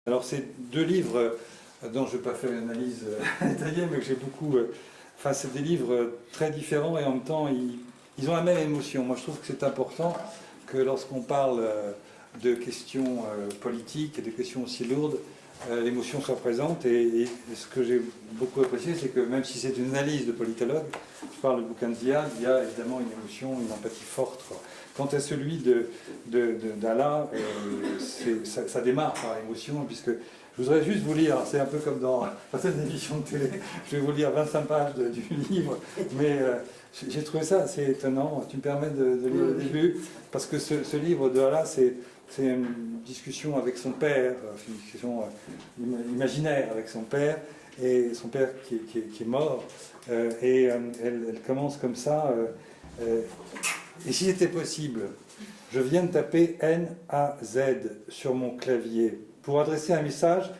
Alors c'est deux livres dont je ne vais pas faire une analyse détaillée, mais que j'ai beaucoup... Enfin, c'est des livres très différents et en même temps, ils ont la même émotion. Moi, je trouve que c'est important que lorsqu'on parle de questions politiques et de questions aussi lourdes, l'émotion soit présente. Et ce que j'ai beaucoup apprécié, c'est que même si c'est une analyse de politologue, je parle de bouquin de Ziad, il y a évidemment une émotion, une empathie forte, quoi. Quant à celui d'Allah, ça démarre par l'émotion, puisque je voudrais juste vous lire, c'est un peu comme dans certaines émissions de télé, je vais vous lire 25 pages du livre, mais j'ai trouvé ça assez étonnant. Tu me permets de lire le début, parce que ce livre de Allah, c'est une discussion avec son père, une discussion imaginaire avec son père, et son père qui est mort, et elle commence comme ça. Et s'il était possible, je viens de taper N-A-Z sur mon clavier pour adresser un message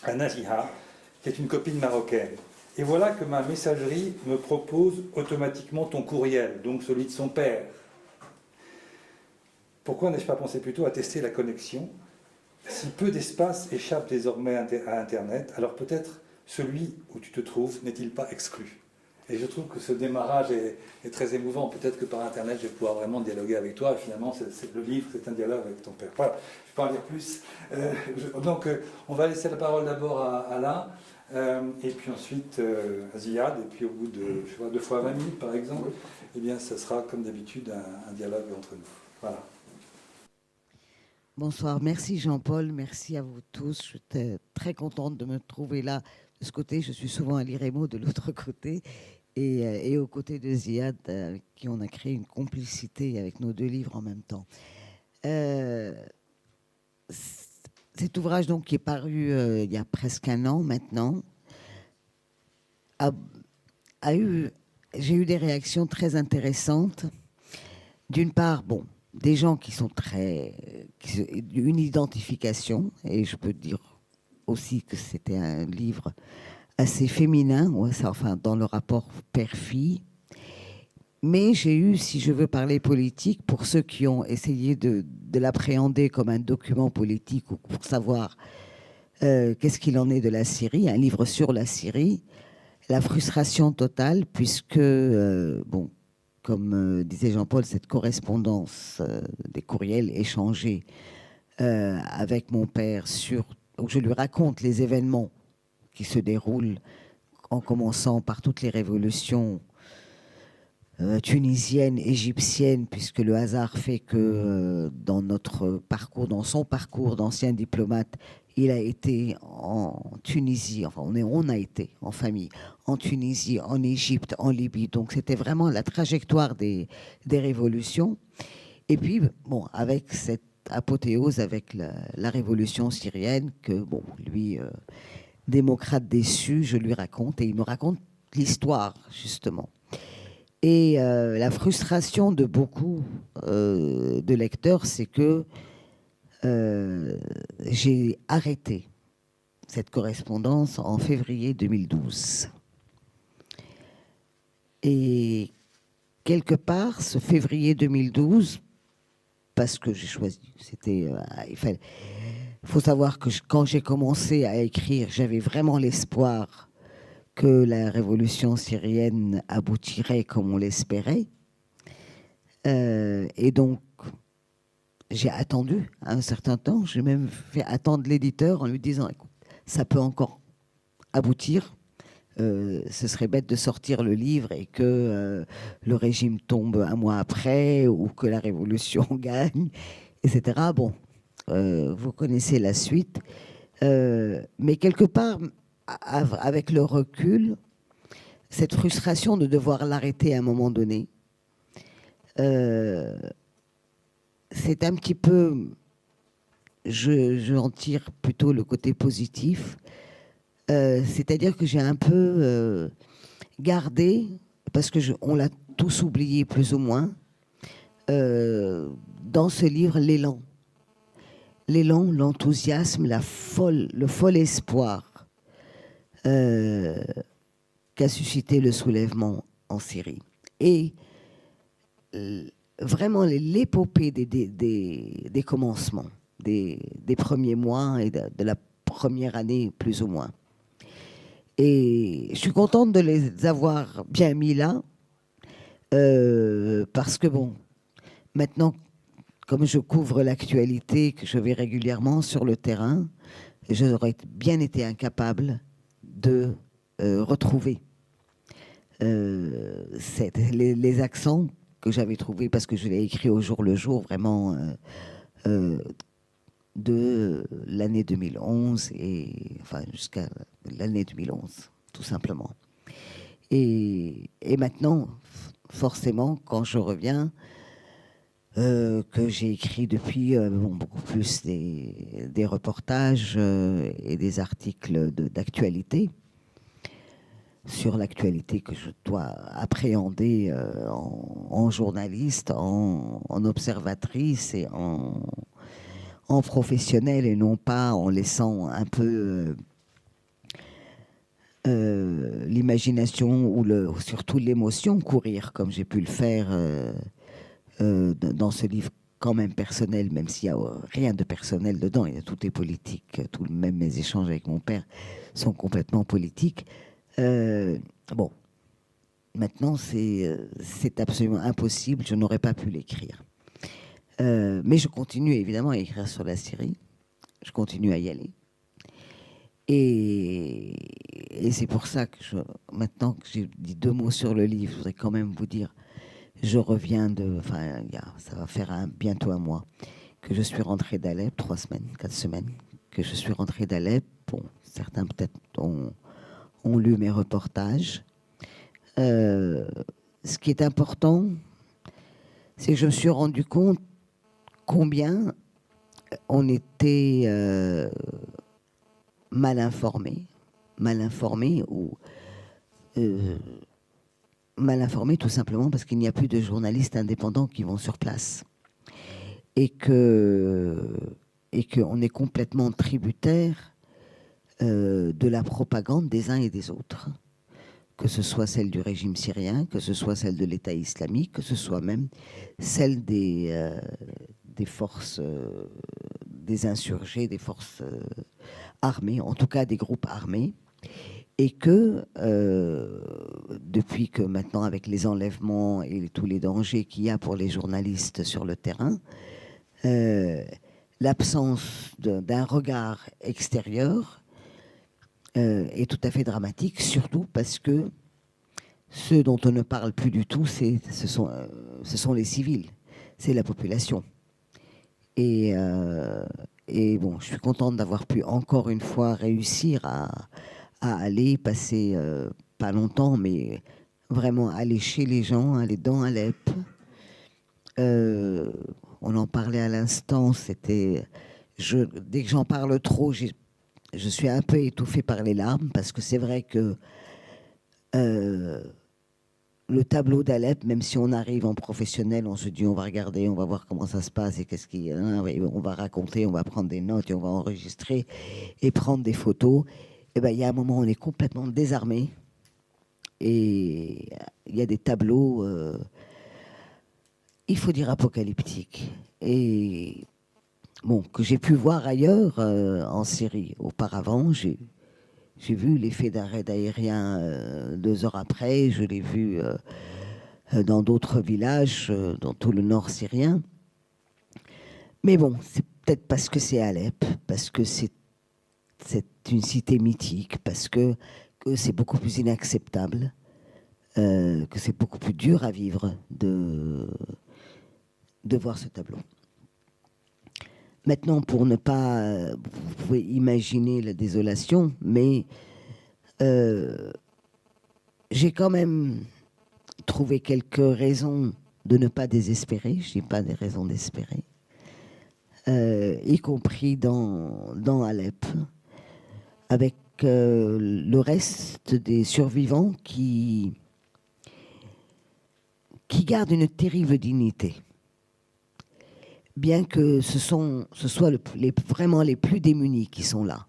à Naziha, qui est une copine marocaine. Et voilà que ma messagerie me propose automatiquement ton courriel, donc celui de son père. Pourquoi n'ai-je pas pensé plutôt à tester la connexion? Si peu d'espace échappe désormais à Internet, alors peut-être celui où tu te trouves n'est-il pas exclu? Et je trouve que ce démarrage est très émouvant. Peut-être que par Internet, je vais pouvoir vraiment dialoguer avec toi. Et finalement, le livre, c'est un dialogue avec ton père. Voilà, je ne vais pas en dire plus. Donc, on va laisser la parole d'abord à Alain, et puis ensuite à Ziad. Et puis au bout de, je sais pas, 2 fois 20 minutes, par exemple, eh bien, ça sera, comme d'habitude, un dialogue entre nous. Voilà. Bonsoir, merci Jean-Paul, merci à vous tous. Je suis très contente de me trouver là. De ce côté, je suis souvent à l'IREMO, de l'autre côté, et aux côtés de Ziad, avec qui on a créé une complicité avec nos 2 livres en même temps. Cet ouvrage donc, qui est paru il y a presque 1 an maintenant, j'ai eu des réactions très intéressantes. D'une part, bon, des gens qui sont une identification, et je peux dire aussi que c'était un livre assez féminin, enfin dans le rapport père-fille. Mais j'ai eu, si je veux parler politique, pour ceux qui ont essayé de l'appréhender comme un document politique ou pour savoir qu'est-ce qu'il en est de la Syrie, un livre sur la Syrie, la frustration totale, puisque, bon, comme disait Jean-Paul, cette correspondance des courriels échangés avec mon père où je lui raconte les événements qui se déroulent en commençant par toutes les révolutions tunisiennes, égyptiennes, puisque le hasard fait que dans son parcours d'ancien diplomate, il a été en Tunisie, enfin on a été en famille, en Tunisie, en Égypte, en Libye. Donc c'était vraiment la trajectoire des révolutions. Et puis, bon, avec cette apothéose, avec la révolution syrienne, que, bon, lui, démocrate déçu, je lui raconte, et il me raconte l'histoire, justement. Et la frustration de beaucoup de lecteurs, c'est que j'ai arrêté cette correspondance en février 2012. Et quelque part, ce février 2012, parce que j'ai choisi, il faut savoir que quand j'ai commencé à écrire, j'avais vraiment l'espoir que la révolution syrienne aboutirait comme on l'espérait. Et donc, j'ai attendu un certain temps. J'ai même fait attendre l'éditeur en lui disant, écoute, ça peut encore aboutir. Ce serait bête de sortir le livre et que le régime tombe 1 mois après ou que la révolution gagne, etc. Bon, vous connaissez la suite. Mais quelque part, avec le recul, cette frustration de devoir l'arrêter à un moment donné, c'est un petit peu, j'en tire plutôt le côté positif, c'est-à-dire que j'ai un peu gardé, parce que on l'a tous oublié plus ou moins, dans ce livre, l'élan, l'enthousiasme, le fol espoir qu'a suscité le soulèvement en Syrie. Et vraiment l'épopée des commencements, des premiers mois et de la première année, plus ou moins. Et je suis contente de les avoir bien mis là, parce que bon, maintenant, comme je couvre l'actualité, que je vais régulièrement sur le terrain, j'aurais bien été incapable de retrouver les accents que j'avais trouvés, parce que je l'ai écrit au jour le jour, vraiment, de l'année 2011 et enfin jusqu'à l'année 2011, tout simplement. Et maintenant, forcément, quand je reviens, que j'ai écrit depuis beaucoup plus des reportages et des articles d'actualité, sur l'actualité que je dois appréhender en journaliste, en observatrice et en professionnelle, et non pas en laissant un peu l'imagination ou surtout l'émotion courir, comme j'ai pu le faire dans ce livre quand même personnel, même s'il n'y a rien de personnel dedans, tout est politique, même mes échanges avec mon père sont complètement politiques. Bon, maintenant c'est absolument impossible, je n'aurais pas pu l'écrire. Mais je continue évidemment à écrire sur la Syrie, je continue à y aller. Et c'est pour ça que maintenant que j'ai dit 2 mots sur le livre, je voudrais quand même vous dire, je reviens ça va faire bientôt 1 mois que je suis rentrée d'Alep, 3 semaines, 4 semaines, que je suis rentrée d'Alep. Bon, certains peut-être ont lu mes reportages. Ce qui est important, c'est que je me suis rendu compte combien on était mal informé tout simplement parce qu'il n'y a plus de journalistes indépendants qui vont sur place, et qu'on est complètement tributaire de la propagande des uns et des autres, que ce soit celle du régime syrien, que ce soit celle de l'État islamique, que ce soit même celle des forces, des insurgés, des forces armées, en tout cas des groupes armés, et que depuis que maintenant, avec les enlèvements et tous les dangers qu'il y a pour les journalistes sur le terrain, l'absence d'un regard extérieur est tout à fait dramatique, surtout parce que ceux dont on ne parle plus du tout, ce sont les civils, c'est la population. Et bon, je suis contente d'avoir pu encore une fois réussir à aller passer, pas longtemps, mais vraiment aller chez les gens, aller dans Alep. On en parlait à l'instant, dès que j'en parle trop, je suis un peu étouffée par les larmes, parce que c'est vrai que le tableau d'Alep, même si on arrive en professionnel, on se dit on va regarder, on va voir comment ça se passe et qu'est-ce qu'il y a, on va raconter, on va prendre des notes et on va enregistrer et prendre des photos. Et ben il y a un moment où on est complètement désarmé, et il y a des tableaux, il faut dire apocalyptiques, et bon, que j'ai pu voir ailleurs en Syrie. Auparavant, j'ai vu l'effet d'un raid aérien 2 heures après. Je l'ai vu dans d'autres villages, dans tout le nord syrien. Mais bon, c'est peut-être parce que c'est Alep, parce que c'est une cité mythique, parce que c'est beaucoup plus inacceptable, que c'est beaucoup plus dur à vivre de voir ce tableau. Maintenant, pour ne pas... vous pouvez imaginer la désolation, mais j'ai quand même trouvé quelques raisons de ne pas désespérer. Je n'ai pas des raisons d'espérer. Y compris dans Alep, avec le reste des survivants qui gardent une terrible dignité. Bien que ce soit vraiment les plus démunis qui sont là.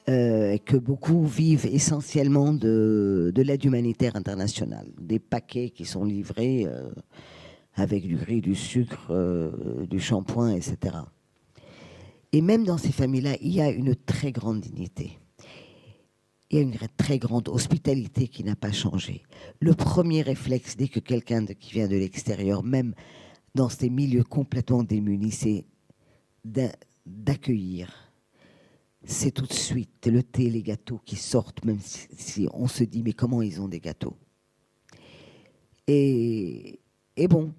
Que beaucoup vivent essentiellement de l'aide humanitaire internationale. Des paquets qui sont livrés avec du riz, du sucre, du shampoing, etc. Et même dans ces familles-là, il y a une très grande dignité. Il y a une très grande hospitalité qui n'a pas changé. Le premier réflexe, dès que quelqu'un qui vient de l'extérieur, même dans ces milieux complètement démunis, c'est d'accueillir. C'est tout de suite le thé, les gâteaux qui sortent, même si on se dit, mais comment ils ont des gâteaux? Et bon.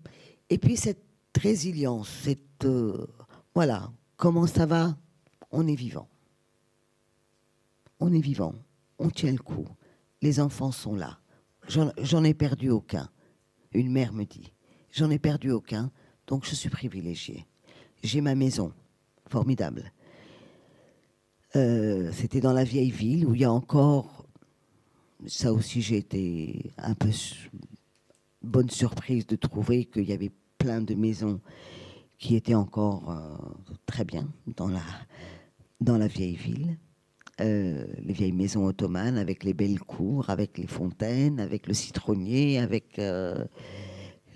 Et puis cette résilience, voilà, comment ça va? On est vivant. On est vivant. On tient le coup. Les enfants sont là. J'en ai perdu aucun. Une mère me dit, j'en ai perdu aucun, donc je suis privilégiée. J'ai ma maison, formidable. C'était dans la vieille ville où il y a encore, ça aussi j'ai été un peu bonne surprise de trouver qu'il y avait plein de maisons qui étaient encore très bien dans la vieille ville. Les vieilles maisons ottomanes avec les belles cours, avec les fontaines, avec le citronnier, avec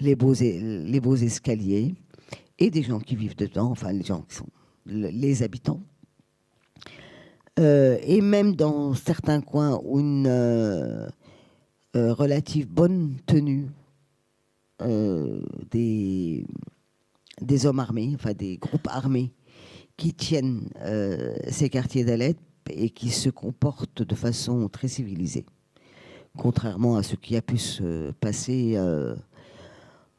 les beaux escaliers, et des gens qui vivent dedans, enfin les gens qui sont les habitants. Et même dans certains coins où une relative bonne tenue des hommes armés, enfin des groupes armés qui tiennent ces quartiers d'Alep et qui se comportent de façon très civilisée, contrairement à ce qui a pu se passer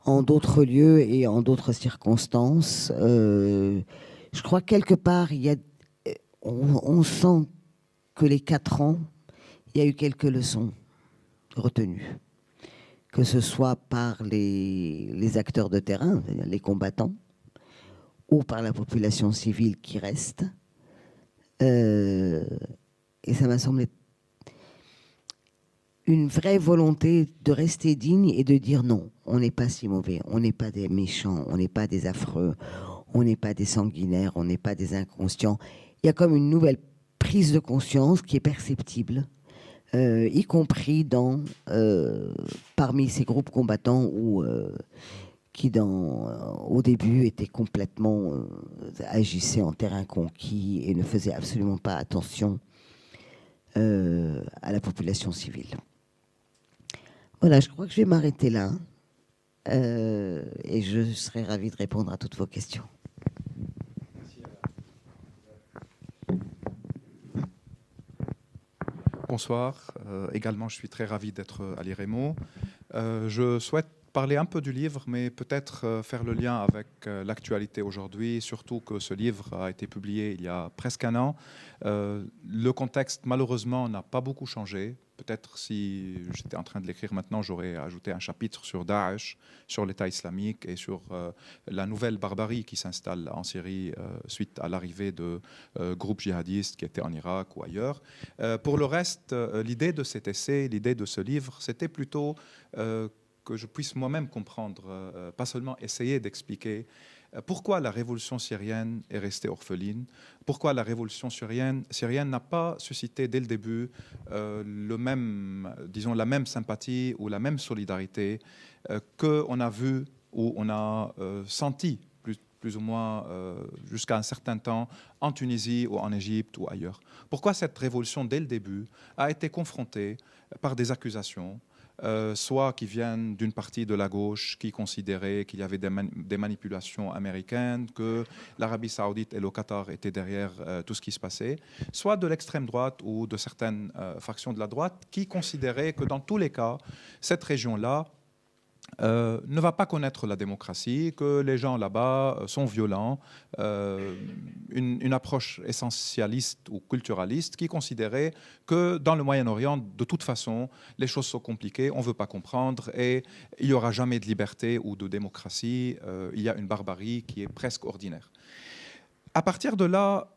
en d'autres lieux et en d'autres circonstances. Je crois quelque part, on sent que les 4 ans, il y a eu quelques leçons retenues, que ce soit par les acteurs de terrain, les combattants, ou par la population civile qui reste. Et ça m'a semblé une vraie volonté de rester digne et de dire non, on n'est pas si mauvais, on n'est pas des méchants, on n'est pas des affreux, on n'est pas des sanguinaires, on n'est pas des inconscients. Il y a comme une nouvelle prise de conscience qui est perceptible, y compris parmi ces groupes combattants qui au début étaient complètement agissaient en terrain conquis et ne faisaient absolument pas attention à la population civile. Voilà, je crois que je vais m'arrêter là et je serai ravie de répondre à toutes vos questions. Bonsoir. Également, je suis très ravi d'être à l'IREMO. Je souhaite parler un peu du livre, mais peut-être faire le lien avec l'actualité aujourd'hui, surtout que ce livre a été publié il y a presque un an. Le contexte, malheureusement, n'a pas beaucoup changé. Peut-être si j'étais en train de l'écrire maintenant, j'aurais ajouté un chapitre sur Daesh, sur l'État islamique et sur la nouvelle barbarie qui s'installe en Syrie suite à l'arrivée de groupes djihadistes qui étaient en Irak ou ailleurs. Pour le reste, l'idée de cet essai, l'idée de ce livre, c'était plutôt que je puisse moi-même comprendre, pas seulement essayer d'expliquer pourquoi la révolution syrienne est restée orpheline, pourquoi la révolution syrienne n'a pas suscité dès le début la même sympathie ou la même solidarité qu'on a vu ou on a senti plus ou moins jusqu'à un certain temps en Tunisie ou en Égypte ou ailleurs. Pourquoi cette révolution dès le début a été confrontée par des accusations soit qui viennent d'une partie de la gauche qui considérait qu'il y avait des manipulations américaines, que l'Arabie saoudite et le Qatar étaient derrière tout ce qui se passait, soit de l'extrême droite ou de certaines factions de la droite qui considéraient que dans tous les cas, cette région-là ne va pas connaître la démocratie, que les gens là-bas sont violents, une approche essentialiste ou culturaliste qui considérait que dans le Moyen-Orient, de toute façon, les choses sont compliquées, on ne veut pas comprendre et il n'y aura jamais de liberté ou de démocratie, il y a une barbarie qui est presque ordinaire. À partir de là,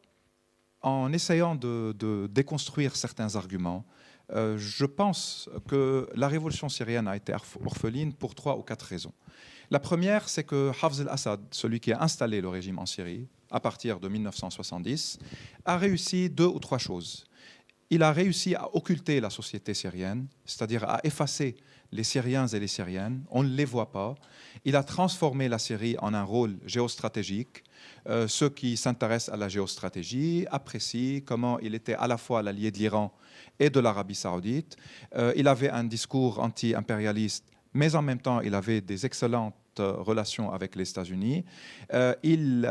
en essayant de déconstruire certains arguments, je pense que la révolution syrienne a été orpheline pour 3 ou 4 raisons. La première, c'est que Hafez al-Assad, celui qui a installé le régime en Syrie à partir de 1970, a réussi 2 ou 3 choses. il a réussi à occulter la société syrienne, c'est-à-dire à effacer les Syriens et les Syriennes. On ne les voit pas. Il a transformé la Syrie en un rôle géostratégique. Ceux qui s'intéressent à la géostratégie apprécient comment il était à la fois l'allié de l'Iran et de l'Arabie saoudite. Il avait un discours anti-impérialiste, mais en même temps, il avait des excellentes relations avec les États-Unis. Il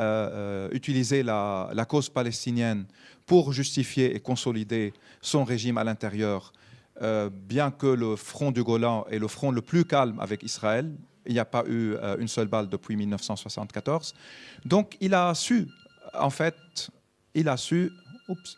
utilisait la cause palestinienne pour justifier et consolider son régime à l'intérieur, bien que le front du Golan est le front le plus calme avec Israël. Il n'y a pas eu une seule balle depuis 1974. Donc il a su, en fait, oups,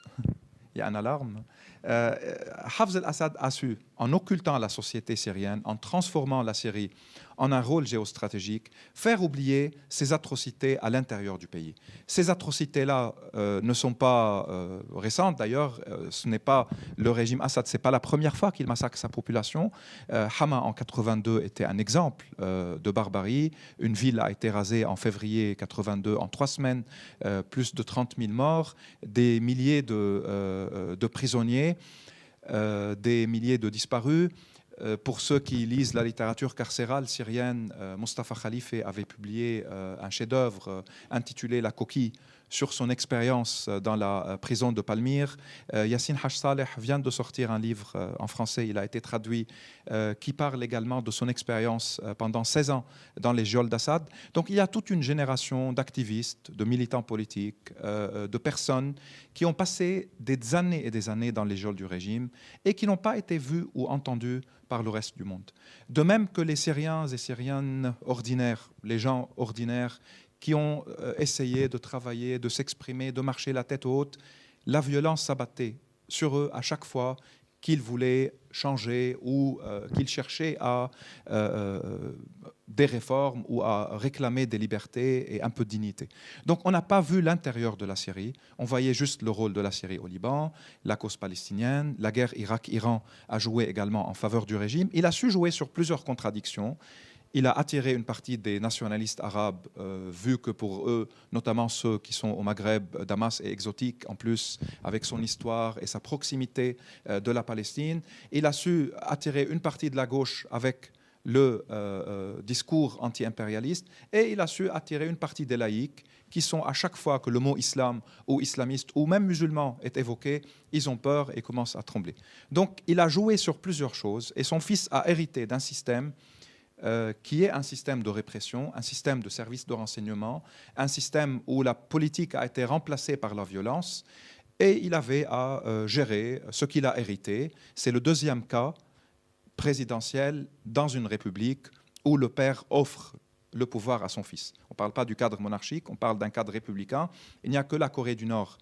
il y a une alarme. Hafez al-Assad a su, en occultant la société syrienne, en transformant la Syrie en un rôle géostratégique, faire oublier ces atrocités à l'intérieur du pays. Ces atrocités-là ne sont pas récentes, d'ailleurs. Ce n'est pas le régime Assad, ce n'est pas la première fois qu'il massacre sa population. Hama en 82 était un exemple de barbarie. Une ville a été rasée en février 82 en 3 semaines, plus de 30 000 morts, des milliers de prisonniers, des milliers de disparus. Pour ceux qui lisent la littérature carcérale syrienne, Mustafa Khalife avait publié un chef-d'œuvre intitulé La coquille sur son expérience dans la prison de Palmyre. Yassine Haj Saleh vient de sortir un livre en français, il a été traduit, qui parle également de son expérience pendant 16 ans dans les geôles d'Assad. Donc il y a toute une génération d'activistes, de militants politiques, de personnes qui ont passé des années et des années dans les geôles du régime et qui n'ont pas été vus ou entendus par le reste du monde. De même que les Syriens et Syriennes ordinaires, les gens ordinaires qui ont essayé de travailler, de s'exprimer, de marcher la tête haute, la violence s'abattait sur eux à chaque fois qu'ils voulaient changer ou qu'ils cherchaient à des réformes ou à réclamer des libertés et un peu de dignité. Donc on n'a pas vu l'intérieur de la Syrie, on voyait juste le rôle de la Syrie au Liban, la cause palestinienne, la guerre Irak-Iran a joué également en faveur du régime. Il a su jouer sur plusieurs contradictions. Il a attiré une partie des nationalistes arabes, vu que pour eux, notamment ceux qui sont au Maghreb, Damas est exotique, en plus avec son histoire et sa proximité de la Palestine. Il a su attirer une partie de la gauche avec le discours anti-impérialiste, et il a su attirer une partie des laïcs qui sont, à chaque fois que le mot islam ou islamiste ou même musulman est évoqué, ils ont peur et commencent à trembler. Donc il a joué sur plusieurs choses, et son fils a hérité d'un système qui est un système de répression, un système de services de renseignement, un système où la politique a été remplacée par la violence, et il avait à gérer ce qu'il a hérité. C'est le deuxième cas présidentiel dans une république où le père offre le pouvoir à son fils. On ne parle pas du cadre monarchique, on parle d'un cadre républicain. Il n'y a que la Corée du Nord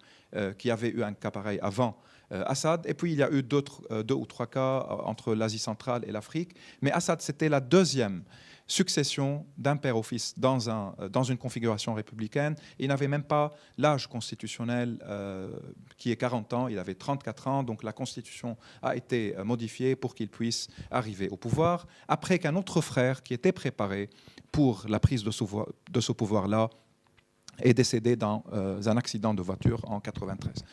qui avait eu un cas pareil avant Assad, et puis il y a eu deux ou trois cas entre l'Asie centrale et l'Afrique, mais Assad, c'était la deuxième succession d'un père au fils dans une configuration républicaine. Il n'avait même pas l'âge constitutionnel qui est 40 ans, il avait 34 ans, donc la constitution a été modifiée pour qu'il puisse arriver au pouvoir, après qu'un autre frère qui était préparé pour la prise de ce pouvoir-là est décédé dans un accident de voiture en 1993.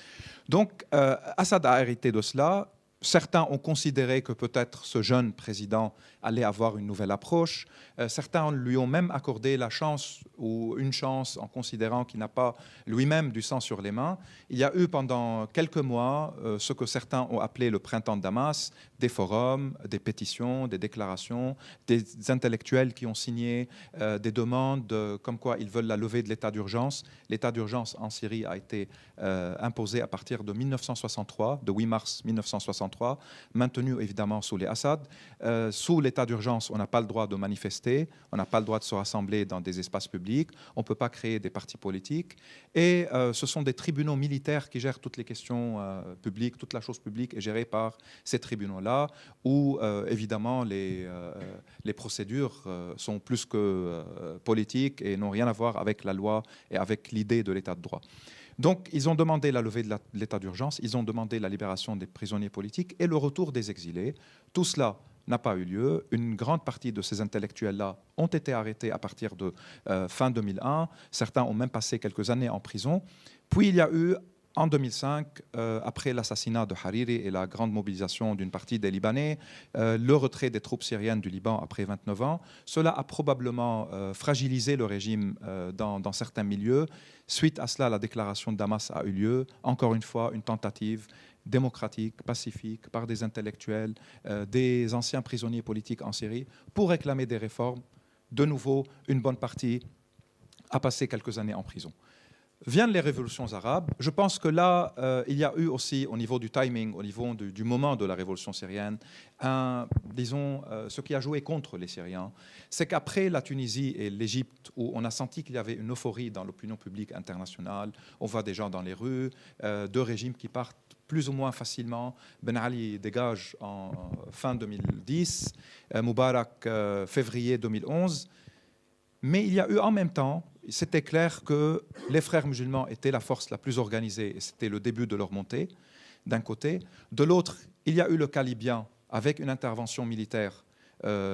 Donc Assad a hérité de cela. Certains ont considéré que peut-être ce jeune président allait avoir une nouvelle approche. Certains lui ont même accordé la chance ou une chance en considérant qu'il n'a pas lui-même du sang sur les mains. Il y a eu pendant quelques mois ce que certains ont appelé le printemps de Damas, des forums, des pétitions, des déclarations, des intellectuels qui ont signé des demandes comme quoi ils veulent la levée de l'état d'urgence. L'état d'urgence en Syrie a été imposé à partir de 1963, de 8 mars 1963, maintenu évidemment sous les Assad. Sous l'état d'urgence, on n'a pas le droit de manifester, on n'a pas le droit de se rassembler dans des espaces publics, on ne peut pas créer des partis politiques, et ce sont des tribunaux militaires qui gèrent toutes les questions publiques, toute la chose publique est gérée par ces tribunaux-là, où évidemment les procédures sont plus que politiques et n'ont rien à voir avec la loi et avec l'idée de l'état de droit. Donc, ils ont demandé la levée de l'état d'urgence, ils ont demandé la libération des prisonniers politiques et le retour des exilés. Tout cela n'a pas eu lieu. Une grande partie de ces intellectuels-là ont été arrêtés à partir de fin 2001. Certains ont même passé quelques années en prison. Puis, il y a eu en 2005, après l'assassinat de Hariri et la grande mobilisation d'une partie des Libanais, le retrait des troupes syriennes du Liban après 29 ans, cela a probablement fragilisé le régime dans certains milieux. Suite à cela, la déclaration de Damas a eu lieu. Encore une fois, une tentative démocratique, pacifique, par des intellectuels, des anciens prisonniers politiques en Syrie, pour réclamer des réformes. De nouveau, une bonne partie a passé quelques années en prison. Viennent les révolutions arabes. Je pense que là, il y a eu aussi, au niveau du timing, au niveau du moment de la révolution syrienne, ce qui a joué contre les Syriens, c'est qu'après la Tunisie et l'Égypte, où on a senti qu'il y avait une euphorie dans l'opinion publique internationale, on voit des gens dans les rues, deux régimes qui partent plus ou moins facilement. Ben Ali dégage en fin 2010, Moubarak février 2011. Mais il y a eu en même temps, c'était clair que les frères musulmans étaient la force la plus organisée et c'était le début de leur montée, d'un côté. De l'autre, il y a eu le cas libyen avec une intervention militaire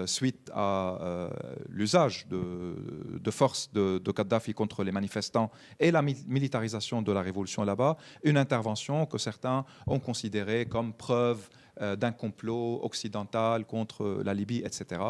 suite à l'usage de forces de Kadhafi contre les manifestants et la militarisation de la révolution là-bas, une intervention que certains ont considérée comme preuve d'un complot occidental contre la Libye, etc.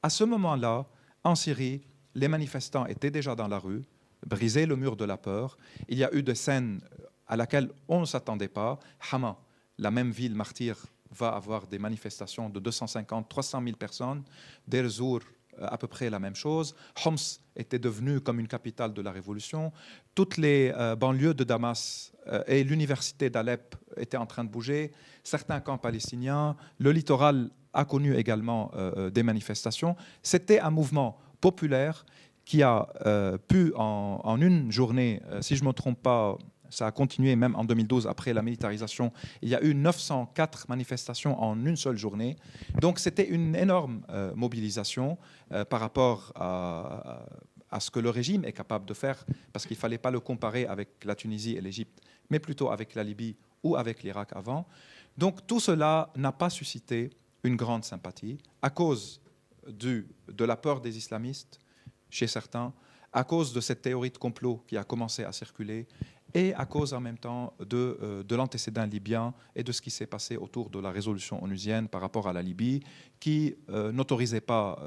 À ce moment-là, en Syrie, les manifestants étaient déjà dans la rue, brisaient le mur de la peur. Il y a eu des scènes à laquelle on ne s'attendait pas. Hama, la même ville martyre, va avoir des manifestations de 250-300 000 personnes. Deir ez-Zor, à peu près la même chose. Homs était devenue comme une capitale de la révolution. Toutes les banlieues de Damas et l'université d'Alep étaient en train de bouger. Certains camps palestiniens, le littoral a connu également des manifestations. C'était un mouvement populaire qui a pu en une journée, si je ne me trompe pas, ça a continué même en 2012 après la militarisation, il y a eu 904 manifestations en une seule journée. Donc c'était une énorme mobilisation par rapport à ce que le régime est capable de faire, parce qu'il ne fallait pas le comparer avec la Tunisie et l'Égypte, mais plutôt avec la Libye ou avec l'Irak avant. Donc tout cela n'a pas suscité une grande sympathie à cause de la peur des islamistes chez certains, à cause de cette théorie de complot qui a commencé à circuler et à cause en même temps de l'antécédent libyen et de ce qui s'est passé autour de la résolution onusienne par rapport à la Libye, qui n'autorisait pas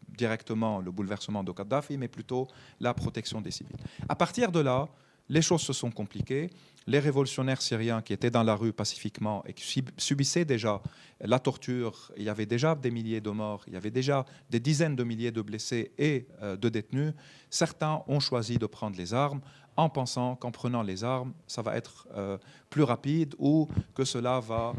directement le bouleversement de Kadhafi, mais plutôt la protection des civils. À partir de là, les choses se sont compliquées. Les révolutionnaires syriens qui étaient dans la rue pacifiquement et qui subissaient déjà la torture, il y avait déjà des milliers de morts, il y avait déjà des dizaines de milliers de blessés et de détenus. Certains ont choisi de prendre les armes en pensant qu'en prenant les armes, ça va être plus rapide ou que cela va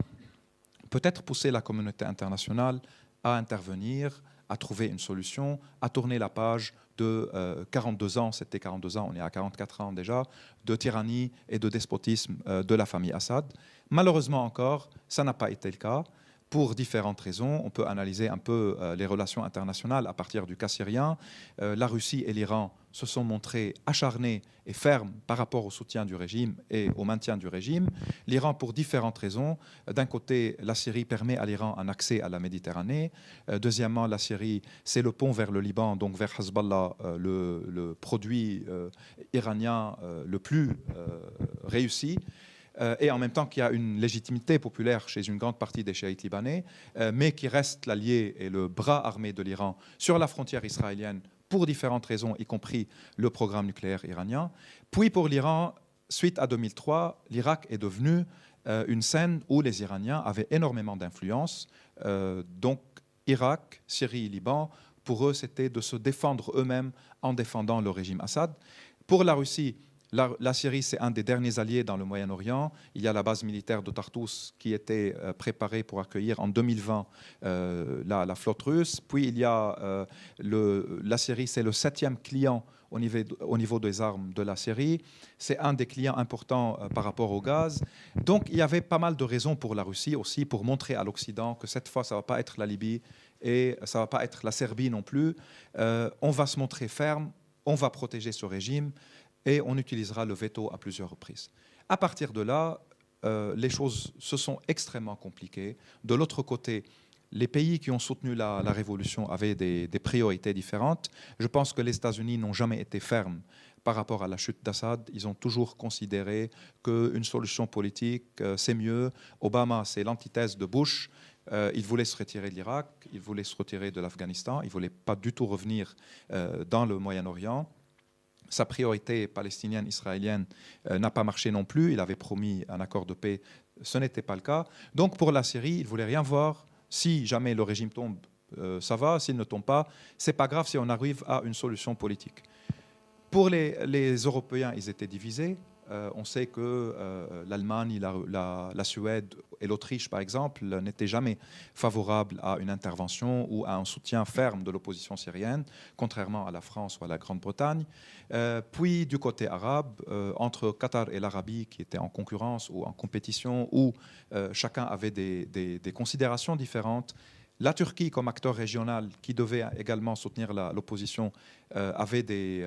peut-être pousser la communauté internationale à intervenir, à trouver une solution, à tourner la page de 42 ans, c'était 42 ans, on est à 44 ans déjà, de tyrannie et de despotisme de la famille Assad. Malheureusement encore, ça n'a pas été le cas. Pour différentes raisons, on peut analyser un peu les relations internationales à partir du cas syrien. La Russie et l'Iran se sont montrés acharnés et fermes par rapport au soutien du régime et au maintien du régime. L'Iran, pour différentes raisons. D'un côté, la Syrie permet à l'Iran un accès à la Méditerranée. Deuxièmement, la Syrie, c'est le pont vers le Liban, donc vers Hezbollah, le produit iranien le plus réussi. Et en même temps qu'il y a une légitimité populaire chez une grande partie des chiites libanais, mais qui reste l'allié et le bras armé de l'Iran sur la frontière israélienne pour différentes raisons, y compris le programme nucléaire iranien. Puis pour l'Iran, suite à 2003, l'Irak est devenu une scène où les Iraniens avaient énormément d'influence. Donc Irak, Syrie, Liban, pour eux, c'était de se défendre eux-mêmes en défendant le régime Assad. Pour la Russie, la Syrie, c'est un des derniers alliés dans le Moyen-Orient. Il y a la base militaire de Tartous qui était préparée pour accueillir en 2020 la flotte russe. Puis il y a la Syrie, c'est le 7e client au niveau des armes de la Syrie. C'est un des clients importants par rapport au gaz. Donc il y avait pas mal de raisons pour la Russie aussi pour montrer à l'Occident que cette fois, ça ne va pas être la Libye et ça ne va pas être la Serbie non plus. On va se montrer ferme, on va protéger ce régime et on utilisera le veto à plusieurs reprises. À partir de là, les choses se sont extrêmement compliquées. De l'autre côté, les pays qui ont soutenu la révolution avaient des priorités différentes. Je pense que les États-Unis n'ont jamais été fermes par rapport à la chute d'Assad. Ils ont toujours considéré qu'une solution politique, c'est mieux. Obama, c'est l'antithèse de Bush. Il voulait se retirer de l'Irak, il voulait se retirer de l'Afghanistan, il ne voulait pas du tout revenir dans le Moyen-Orient. Sa priorité palestinienne, israélienne n'a pas marché non plus. Il avait promis un accord de paix, ce n'était pas le cas. Donc pour la Syrie, il ne voulait rien voir. Si jamais le régime tombe, ça va. S'il ne tombe pas, ce n'est pas grave si on arrive à une solution politique. Pour les Européens, ils étaient divisés. On sait que l'Allemagne, la Suède et l'Autriche, par exemple, n'étaient jamais favorables à une intervention ou à un soutien ferme de l'opposition syrienne, contrairement à la France ou à la Grande-Bretagne. Puis, du côté arabe, entre Qatar et l'Arabie, qui étaient en concurrence ou en compétition, où chacun avait des considérations différentes, la Turquie, comme acteur régional qui devait également soutenir l'opposition, avait des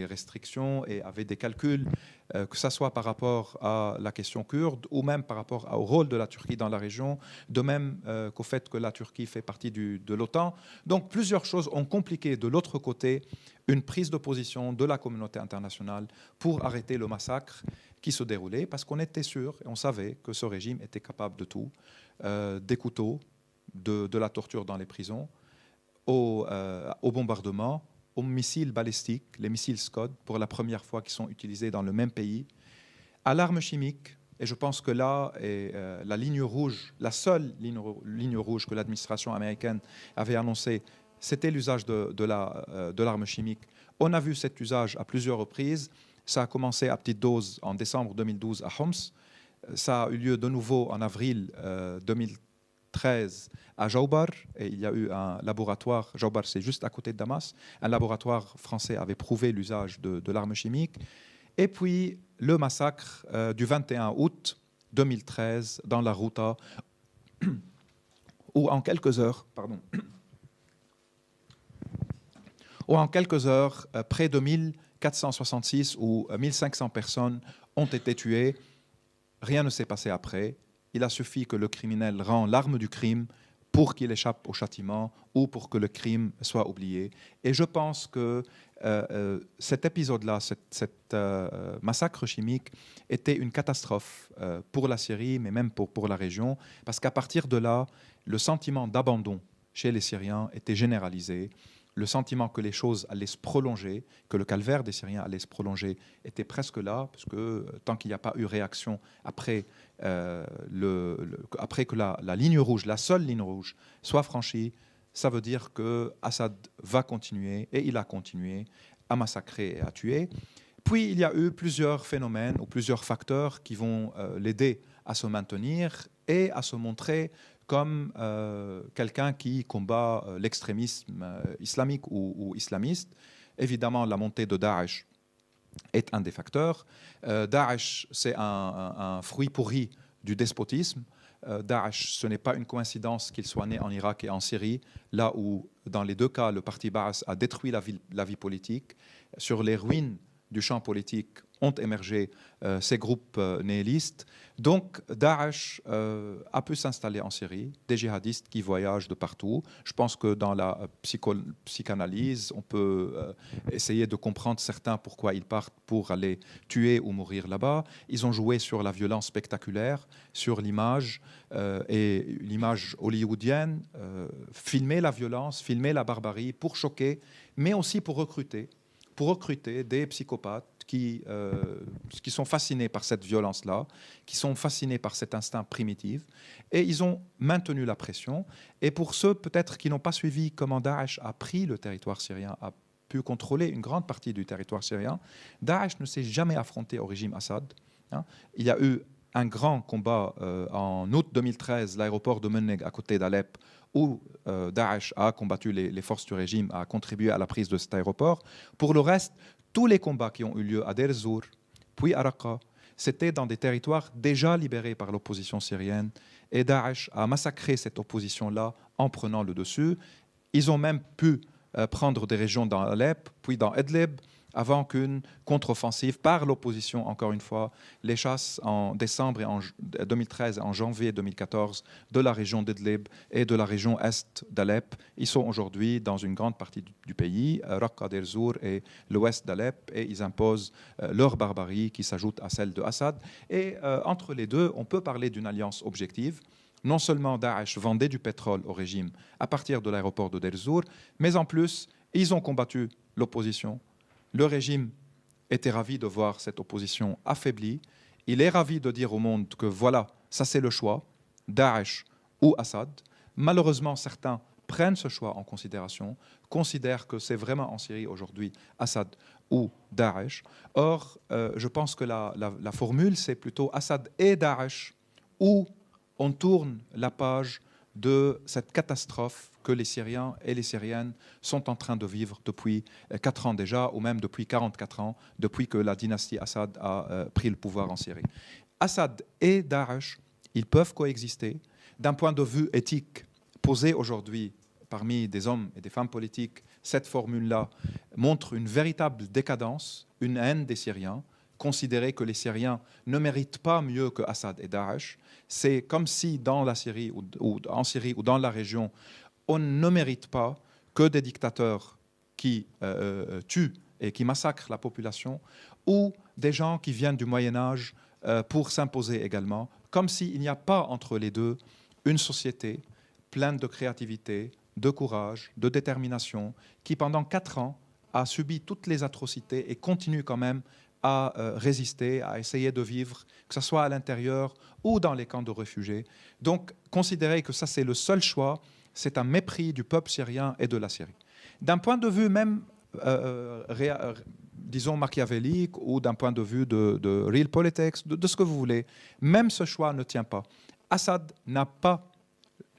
restrictions et avait des calculs, que ce soit par rapport à la question kurde ou même par rapport au rôle de la Turquie dans la région, de même qu'au fait que la Turquie fait partie de l'OTAN. Donc plusieurs choses ont compliqué de l'autre côté une prise de position de la communauté internationale pour arrêter le massacre qui se déroulait, parce qu'on était sûr et on savait que ce régime était capable de tout, des couteaux, de la torture dans les prisons, au bombardement, aux missiles balistiques, les missiles Scud, pour la première fois qui sont utilisés dans le même pays, à l'arme chimique. Et je pense que là est la ligne rouge, la seule ligne rouge que l'administration américaine avait annoncée, c'était l'usage de l'arme chimique. On a vu cet usage à plusieurs reprises. Ça a commencé à petite dose en décembre 2012 à Homs. Ça a eu lieu de nouveau en avril 2013 à Jaubar, et il y a eu un laboratoire, Jaubar c'est juste à côté de Damas, un laboratoire français avait prouvé l'usage de l'arme chimique. Et puis le massacre du 21 août 2013 dans la Ghouta, où en quelques heures, près de 1466 ou 1500 personnes ont été tuées. Rien ne s'est passé après. Il a suffi que le criminel rende l'arme du crime pour qu'il échappe au châtiment ou pour que le crime soit oublié. Et je pense que cet épisode-là, cet massacre chimique, était une catastrophe pour la Syrie, mais même pour la région, parce qu'à partir de là, le sentiment d'abandon chez les Syriens était généralisé. Le sentiment que les choses allaient se prolonger, que le calvaire des Syriens allait se prolonger, était presque là, parce que tant qu'il n'y a pas eu réaction après, après que la ligne rouge, la seule ligne rouge, soit franchie, ça veut dire que Assad va continuer, et il a continué, à massacrer et à tuer. Puis il y a eu plusieurs phénomènes ou plusieurs facteurs qui vont l'aider à se maintenir et à se montrer comme quelqu'un qui combat l'extrémisme islamique ou islamiste. Évidemment, la montée de Daesh est un des facteurs. Daesh, c'est un fruit pourri du despotisme. Daesh, ce n'est pas une coïncidence qu'il soit né en Irak et en Syrie, là où, dans les deux cas, le parti Baas a détruit la vie politique. Sur les ruines du champ politique ont émergé ces groupes nihilistes. Donc Daesh a pu s'installer en Syrie, des djihadistes qui voyagent de partout. Je pense que dans la psychanalyse, on peut essayer de comprendre certains pourquoi ils partent pour aller tuer ou mourir là-bas. Ils ont joué sur la violence spectaculaire, sur l'image et l'image hollywoodienne, filmer la violence, filmer la barbarie pour choquer, mais aussi pour recruter des psychopathes qui sont fascinés par cette violence-là, qui sont fascinés par cet instinct primitif, et ils ont maintenu la pression. Et pour ceux peut-être qui n'ont pas suivi comment Daesh a pris le territoire syrien, a pu contrôler une grande partie du territoire syrien, Daesh ne s'est jamais affronté au régime Assad. Il y a eu un grand combat en août 2013, l'aéroport de Meneg à côté d'Alep, où Daesh a combattu les forces du régime, a contribué à la prise de cet aéroport. Pour le reste, tous les combats qui ont eu lieu à Deir ez-Zour, puis à Raqqa, c'était dans des territoires déjà libérés par l'opposition syrienne. Et Daesh a massacré cette opposition-là en prenant le dessus. Ils ont même pu prendre des régions dans Alep, puis dans Idlib, avant qu'une contre-offensive par l'opposition, encore une fois, les chasse en décembre et en 2013 et en janvier 2014 de la région d'Idlib et de la région est d'Alep. Ils sont aujourd'hui dans une grande partie du pays, Raqqa Deir Zour et l'ouest d'Alep, et ils imposent leur barbarie qui s'ajoute à celle de Assad. Et entre les deux, on peut parler d'une alliance objective. Non seulement Daesh vendait du pétrole au régime à partir de l'aéroport de Deir Zour, mais en plus, ils ont combattu l'opposition. Le régime était ravi de voir cette opposition affaiblie. Il est ravi de dire au monde que voilà, ça c'est le choix, Daesh ou Assad. Malheureusement, certains prennent ce choix en considération, considèrent que c'est vraiment en Syrie aujourd'hui Assad ou Daesh. Or, je pense que la formule, c'est plutôt Assad et Daesh, ou on tourne la page de cette catastrophe que les Syriens et les Syriennes sont en train de vivre depuis 4 ans déjà, ou même depuis 44 ans, depuis que la dynastie Assad a pris le pouvoir en Syrie. Assad et Daesh, ils peuvent coexister. D'un point de vue éthique, posé aujourd'hui parmi des hommes et des femmes politiques, cette formule-là montre une véritable décadence, une haine des Syriens, considérer que les Syriens ne méritent pas mieux que Assad et Daesh. C'est comme si dans la Syrie ou en Syrie ou dans la région, on ne mérite pas que des dictateurs qui tuent et qui massacrent la population, ou des gens qui viennent du Moyen-Âge pour s'imposer également, comme s'il n'y a pas entre les deux une société pleine de créativité, de courage, de détermination, qui pendant 4 ans a subi toutes les atrocités et continue quand même à résister, à essayer de vivre, que ce soit à l'intérieur ou dans les camps de réfugiés. Donc, considérer que ça, c'est le seul choix, c'est un mépris du peuple syrien et de la Syrie. D'un point de vue même, disons, machiavélique, ou d'un point de vue de real politics, de ce que vous voulez, même ce choix ne tient pas. Assad n'a pas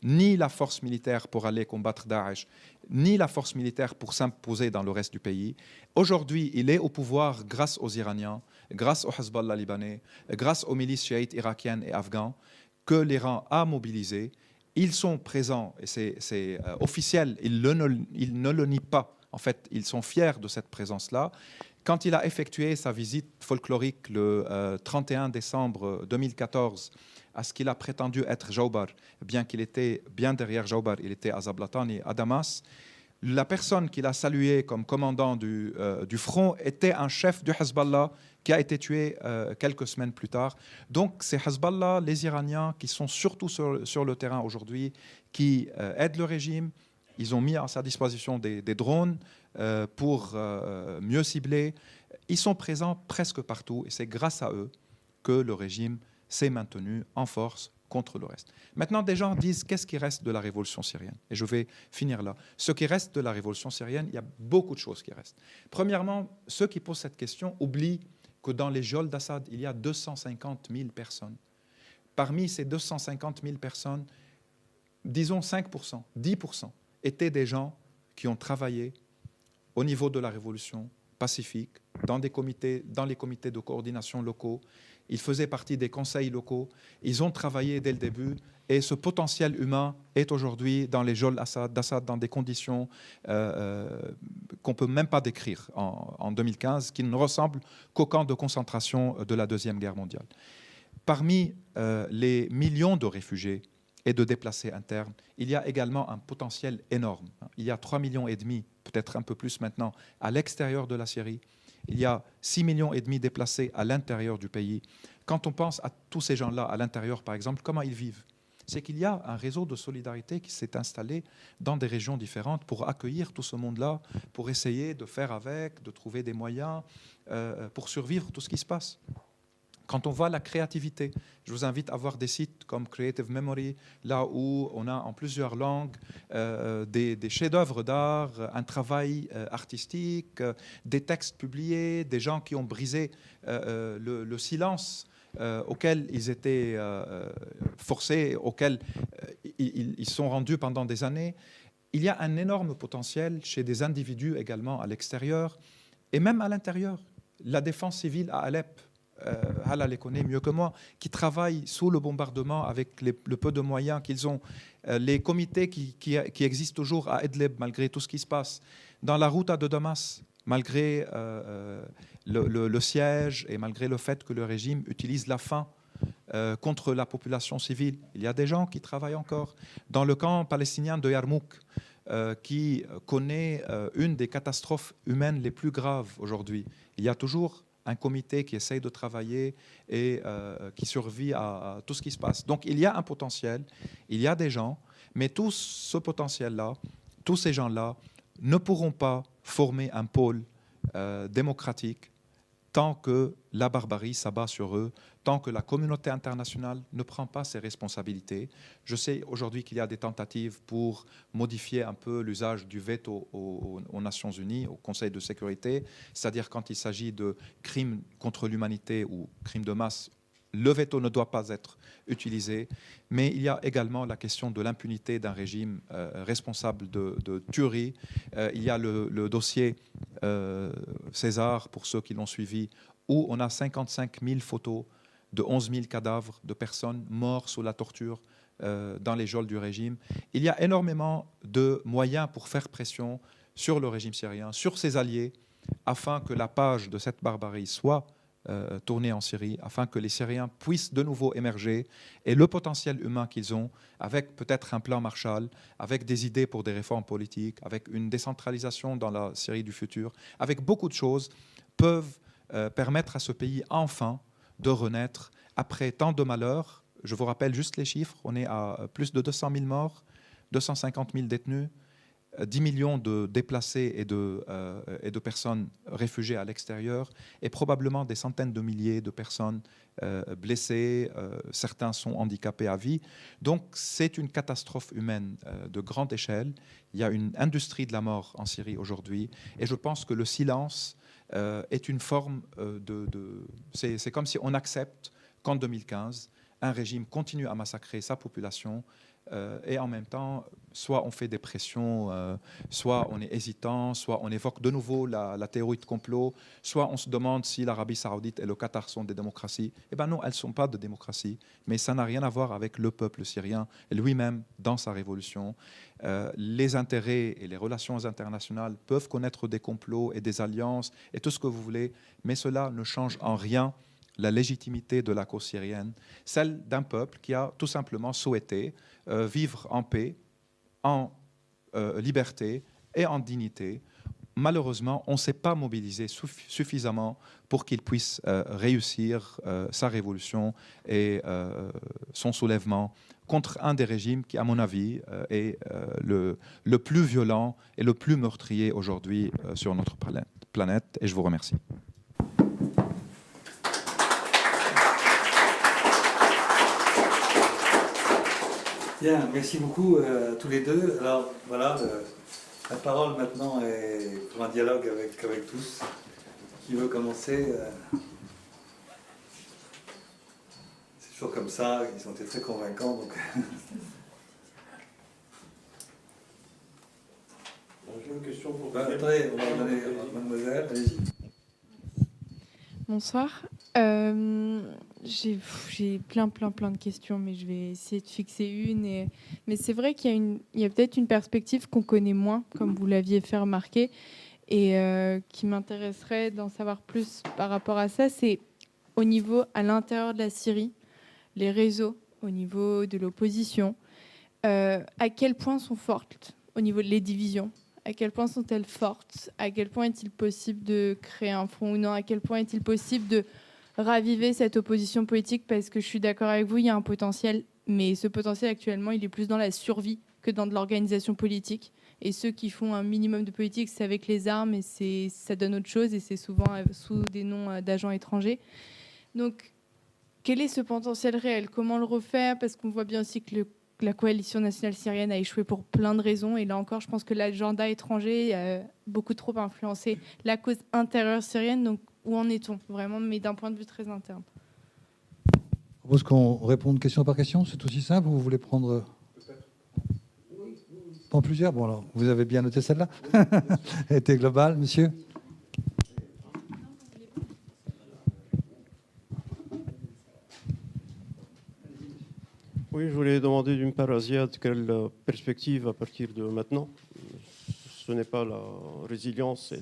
ni la force militaire pour aller combattre Daesh, ni la force militaire pour s'imposer dans le reste du pays. Aujourd'hui, il est au pouvoir grâce aux Iraniens, grâce au Hezbollah libanais, grâce aux milices chiites irakiennes et afghanes que l'Iran a mobilisées. Ils sont présents, et c'est officiel, ils ne le nient pas. En fait, ils sont fiers de cette présence-là. Quand il a effectué sa visite folklorique le 31 décembre 2014, à ce qu'il a prétendu être Jaubar, bien qu'il était bien derrière Jaubar, il était à Zablatani, à Damas. La personne qu'il a saluée comme commandant du front était un chef du Hezbollah qui a été tué quelques semaines plus tard. Donc c'est Hezbollah, les Iraniens, qui sont surtout sur le terrain aujourd'hui, qui aident le régime. Ils ont mis à sa disposition des drones pour mieux cibler. Ils sont présents presque partout et c'est grâce à eux que le régime s'est maintenu en force contre le reste. Maintenant, des gens disent qu'est-ce qui reste de la révolution syrienne? Et je vais finir là. Ce qui reste de la révolution syrienne, il y a beaucoup de choses qui restent. Premièrement, ceux qui posent cette question oublient que dans les geôles d'Assad, il y a 250 000 personnes. Parmi ces 250 000 personnes, disons 5%, 10% étaient des gens qui ont travaillé au niveau de la révolution pacifique, dans les comités de coordination locaux. Ils faisaient partie des conseils locaux. Ils ont travaillé dès le début. Et ce potentiel humain est aujourd'hui dans les geôles d'Assad dans des conditions qu'on ne peut même pas décrire en 2015, qui ne ressemblent qu'au camp de concentration de la Deuxième Guerre mondiale. Parmi les millions de réfugiés et de déplacés internes, il y a également un potentiel énorme. Il y a 3,5 millions, peut-être un peu plus maintenant, à l'extérieur de la Syrie. Il y a 6,5 millions déplacés à l'intérieur du pays. Quand on pense à tous ces gens-là, à l'intérieur par exemple, comment ils vivent? C'est qu'il y a un réseau de solidarité qui s'est installé dans des régions différentes pour accueillir tout ce monde-là, pour essayer de faire avec, de trouver des moyens pour survivre tout ce qui se passe. Quand on voit la créativité, je vous invite à voir des sites comme Creative Memory, là où on a en plusieurs langues des chefs-d'œuvre d'art, un travail artistique, des textes publiés, des gens qui ont brisé le silence auquel ils étaient forcés, auquel ils sont rendus pendant des années. Il y a un énorme potentiel chez des individus également à l'extérieur et même à l'intérieur. La défense civile à Alep, Hala les connaît mieux que moi, qui travaillent sous le bombardement avec le peu de moyens qu'ils ont, les comités qui existent toujours à Idlib malgré tout ce qui se passe, dans la route de Damas, malgré le siège et malgré le fait que le régime utilise la faim contre la population civile. Il y a des gens qui travaillent encore. Dans le camp palestinien de Yarmouk, qui connaît une des catastrophes humaines les plus graves aujourd'hui, il y a toujours un comité qui essaye de travailler et qui survit à tout ce qui se passe. Donc il y a un potentiel, il y a des gens, mais tout ce potentiel-là, tous ces gens-là ne pourront pas former un pôle démocratique tant que la barbarie s'abat sur eux, tant que la communauté internationale ne prend pas ses responsabilités. Je sais aujourd'hui qu'il y a des tentatives pour modifier un peu l'usage du veto aux Nations Unies, au Conseil de sécurité, c'est-à-dire quand il s'agit de crimes contre l'humanité ou crimes de masse, le veto ne doit pas être utilisé, mais il y a également la question de l'impunité d'un régime responsable de tuerie. Il y a le dossier César, pour ceux qui l'ont suivi, où on a 55 000 photos de 11 000 cadavres de personnes mortes sous la torture dans les geôles du régime. Il y a énormément de moyens pour faire pression sur le régime syrien, sur ses alliés, afin que la page de cette barbarie soit tournée en Syrie, afin que les Syriens puissent de nouveau émerger et le potentiel humain qu'ils ont, avec peut-être un plan Marshall, avec des idées pour des réformes politiques, avec une décentralisation dans la Syrie du futur, avec beaucoup de choses, peuvent permettre à ce pays enfin de renaître après tant de malheurs. Je vous rappelle juste les chiffres, on est à plus de 200 000 morts, 250 000 détenus, 10 millions de déplacés et de personnes réfugiées à l'extérieur, et probablement des centaines de milliers de personnes blessées, certains sont handicapés à vie. Donc c'est une catastrophe humaine de grande échelle. Il y a une industrie de la mort en Syrie aujourd'hui, et je pense que le silence est une forme c'est comme si on accepte qu'en 2015, un régime continue à massacrer sa population, et en même temps, soit on fait des pressions, soit on est hésitant, soit on évoque de nouveau la théorie de complot, soit on se demande si l'Arabie saoudite et le Qatar sont des démocraties. Eh bien non, elles ne sont pas de démocraties, mais ça n'a rien à voir avec le peuple syrien lui-même dans sa révolution. Les intérêts et les relations internationales peuvent connaître des complots et des alliances et tout ce que vous voulez, mais cela ne change en rien la légitimité de la cause syrienne, celle d'un peuple qui a tout simplement souhaité vivre en paix, en liberté et en dignité. Malheureusement, on ne s'est pas mobilisé suffisamment pour qu'il puisse réussir sa révolution et son soulèvement contre un des régimes qui, à mon avis, est le plus violent et le plus meurtrier aujourd'hui sur notre planète. Et je vous remercie. Bien, merci beaucoup à tous les deux. Alors voilà, la parole maintenant est pour un dialogue avec tous. Qui veut commencer C'est toujours comme ça, ils ont été très convaincants. Donc... J'ai une question pour attendez, on va donner à mademoiselle, allez-y. Bonsoir. J'ai plein de questions, mais je vais essayer de fixer une. Mais c'est vrai qu'il y a peut-être une perspective qu'on connaît moins, comme vous l'aviez fait remarquer, et qui m'intéresserait d'en savoir plus par rapport à ça. C'est au niveau, à l'intérieur de la Syrie, les réseaux, au niveau de l'opposition, à quel point sont fortes au niveau des divisions? À quel point sont-elles fortes? À quel point est-il possible de créer un front ou non? À quel point est-il possible de raviver cette opposition politique? Parce que je suis d'accord avec vous, il y a un potentiel, mais ce potentiel actuellement, il est plus dans la survie que dans de l'organisation politique. Et ceux qui font un minimum de politique, c'est avec les armes, et ça donne autre chose, et c'est souvent sous des noms d'agents étrangers. Donc, quel est ce potentiel réel? Comment le refaire? Parce qu'on voit bien aussi que la coalition nationale syrienne a échoué pour plein de raisons. Et là encore, je pense que l'agenda étranger a beaucoup trop influencé la cause intérieure syrienne. Donc, où en est-on vraiment, mais d'un point de vue très interne? Je propose qu'on réponde question par question. C'est aussi simple, ou vous voulez prendre plusieurs? Bon, alors, vous avez bien noté celle-là. Elle était globale, monsieur. Oui, je voulais demander d'une part à Ziad quelle perspective à partir de maintenant. Ce n'est pas la résilience et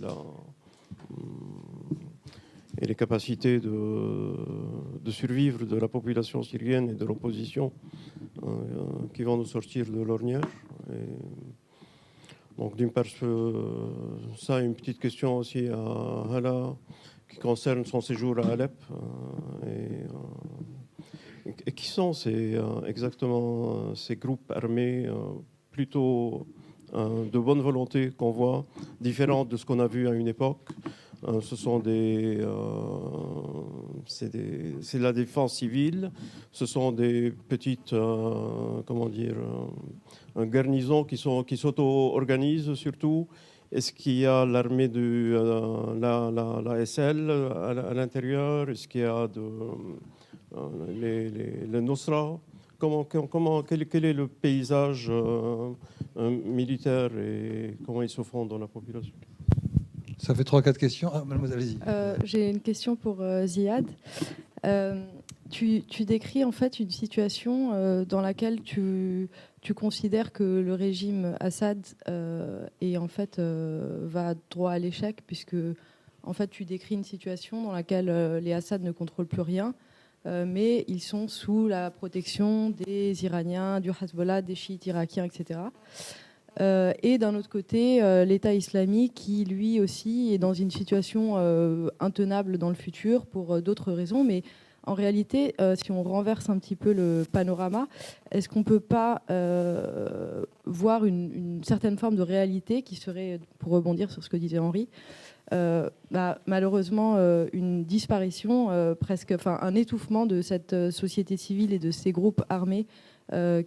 et les capacités de survivre de la population syrienne et de l'opposition qui vont nous sortir de l'ornière. Donc d'une part, ça, une petite question aussi à Hala qui concerne son séjour à Alep. Et qui sont exactement ces groupes armés plutôt de bonne volonté qu'on voit, différentes de ce qu'on a vu à une époque. Ce sont c'est la défense civile, ce sont des petites, garnisons qui s'auto-organisent surtout. Est-ce qu'il y a l'armée de la SL à l'intérieur? Est-ce qu'il y a le Nusra? Quel est le paysage militaire et comment ils se font dans la population? Ça fait 3-4 questions. Ah, mademoiselle, allez-y. J'ai une question pour Ziad. Tu décris en fait une situation dans laquelle tu considères que le régime Assad est en fait va droit à l'échec, puisque en fait tu décris une situation dans laquelle les Assad ne contrôlent plus rien, mais ils sont sous la protection des Iraniens, du Hezbollah, des chiites irakiens, etc. Et d'un autre côté, l'État islamique qui, lui aussi, est dans une situation intenable dans le futur pour d'autres raisons. Mais en réalité, si on renverse un petit peu le panorama, est-ce qu'on ne peut pas voir une certaine forme de réalité qui serait, pour rebondir sur ce que disait Henri, malheureusement une disparition, un étouffement de cette société civile et de ces groupes armés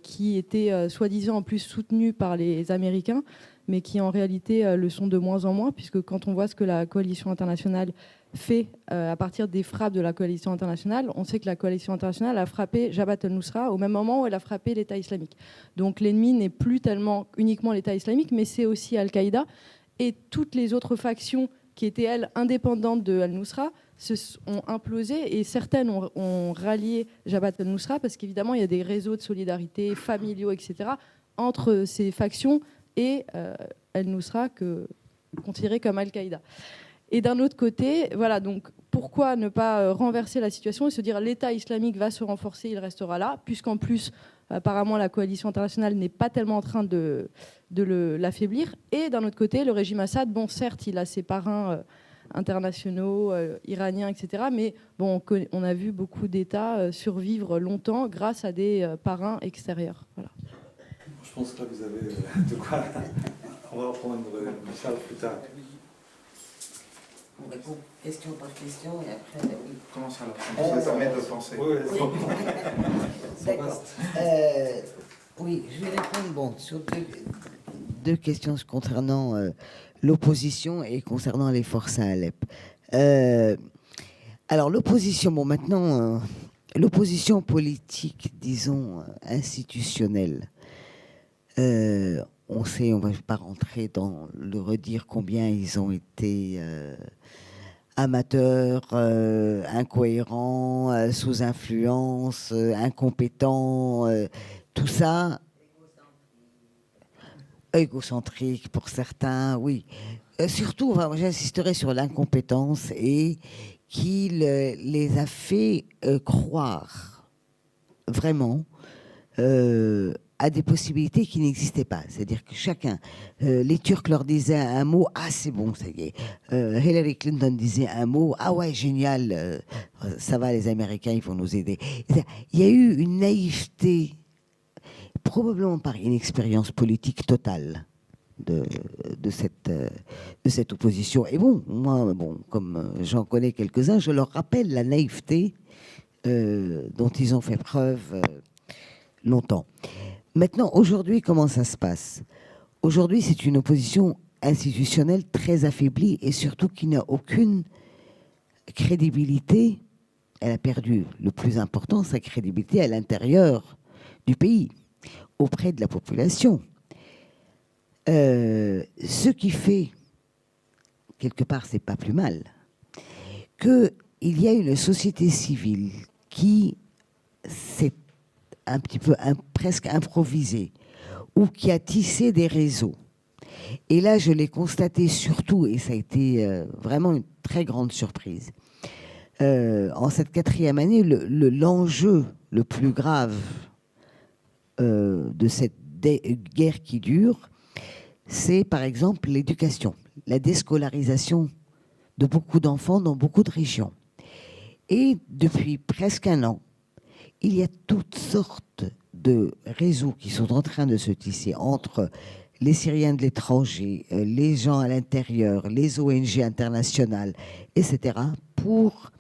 qui étaient soi-disant en plus soutenus par les Américains, mais qui en réalité le sont de moins en moins, puisque quand on voit ce que la coalition internationale fait à partir des frappes de la coalition internationale, on sait que la coalition internationale a frappé Jabhat al-Nusra au même moment où elle a frappé l'État islamique. Donc l'ennemi n'est plus tellement uniquement l'État islamique, mais c'est aussi Al-Qaïda et toutes les autres factions qui étaient, elles, indépendantes de Al-Nusra, ont implosé et certaines ont rallié Jabhat al-Nusra parce qu'évidemment, il y a des réseaux de solidarité familiaux, etc., entre ces factions et Al-Nusra, considéré comme Al-Qaïda. Et d'un autre côté, voilà, donc pourquoi ne pas renverser la situation et se dire l'État islamique va se renforcer, il restera là, puisqu'en plus, apparemment, la coalition internationale n'est pas tellement en train de l'affaiblir. Et d'un autre côté, le régime Assad, bon, certes, il a ses parrains internationaux, iraniens, etc. Mais bon, on a vu beaucoup d'États survivre longtemps grâce à des parrains extérieurs. Voilà. Je pense que là, vous avez de quoi. On va reprendre ça plus tard. On répond question par question et après, oui. Comment ça vous permet de penser? Oui, d'accord. Oui, je vais répondre sur deux questions concernant l'opposition et concernant les forces à Alep. Alors l'opposition, maintenant, l'opposition politique, disons, institutionnelle, on sait, on ne va pas rentrer dans le redire combien ils ont été amateurs, incohérents, sous influence, incompétents, tout ça. Égocentrique pour certains, oui. Surtout, j'insisterai sur l'incompétence et qui les a fait croire vraiment à des possibilités qui n'existaient pas. C'est-à-dire que chacun, les Turcs leur disaient un mot, ah c'est bon, ça y est. Hillary Clinton disait un mot, ah ouais, génial, ça va, les Américains, ils vont nous aider. Il y a eu une naïveté, probablement par inexpérience politique totale de cette opposition. Et bon, moi, comme j'en connais quelques-uns, je leur rappelle la naïveté dont ils ont fait preuve longtemps. Maintenant, aujourd'hui, comment ça se passe? Aujourd'hui, c'est une opposition institutionnelle très affaiblie et surtout qui n'a aucune crédibilité. Elle a perdu le plus important, sa crédibilité à l'intérieur du pays, auprès de la population. Ce qui fait, quelque part, c'est pas plus mal, qu'il y a une société civile qui s'est un petit peu presque improvisée, ou qui a tissé des réseaux. Et là, je l'ai constaté surtout, et ça a été vraiment une très grande surprise, En cette 4e année, l'enjeu le plus grave de cette guerre qui dure, c'est par exemple l'éducation, la déscolarisation de beaucoup d'enfants dans beaucoup de régions. Et depuis presque un an, il y a toutes sortes de réseaux qui sont en train de se tisser entre les Syriens de l'étranger, les gens à l'intérieur, les ONG internationales, etc., pour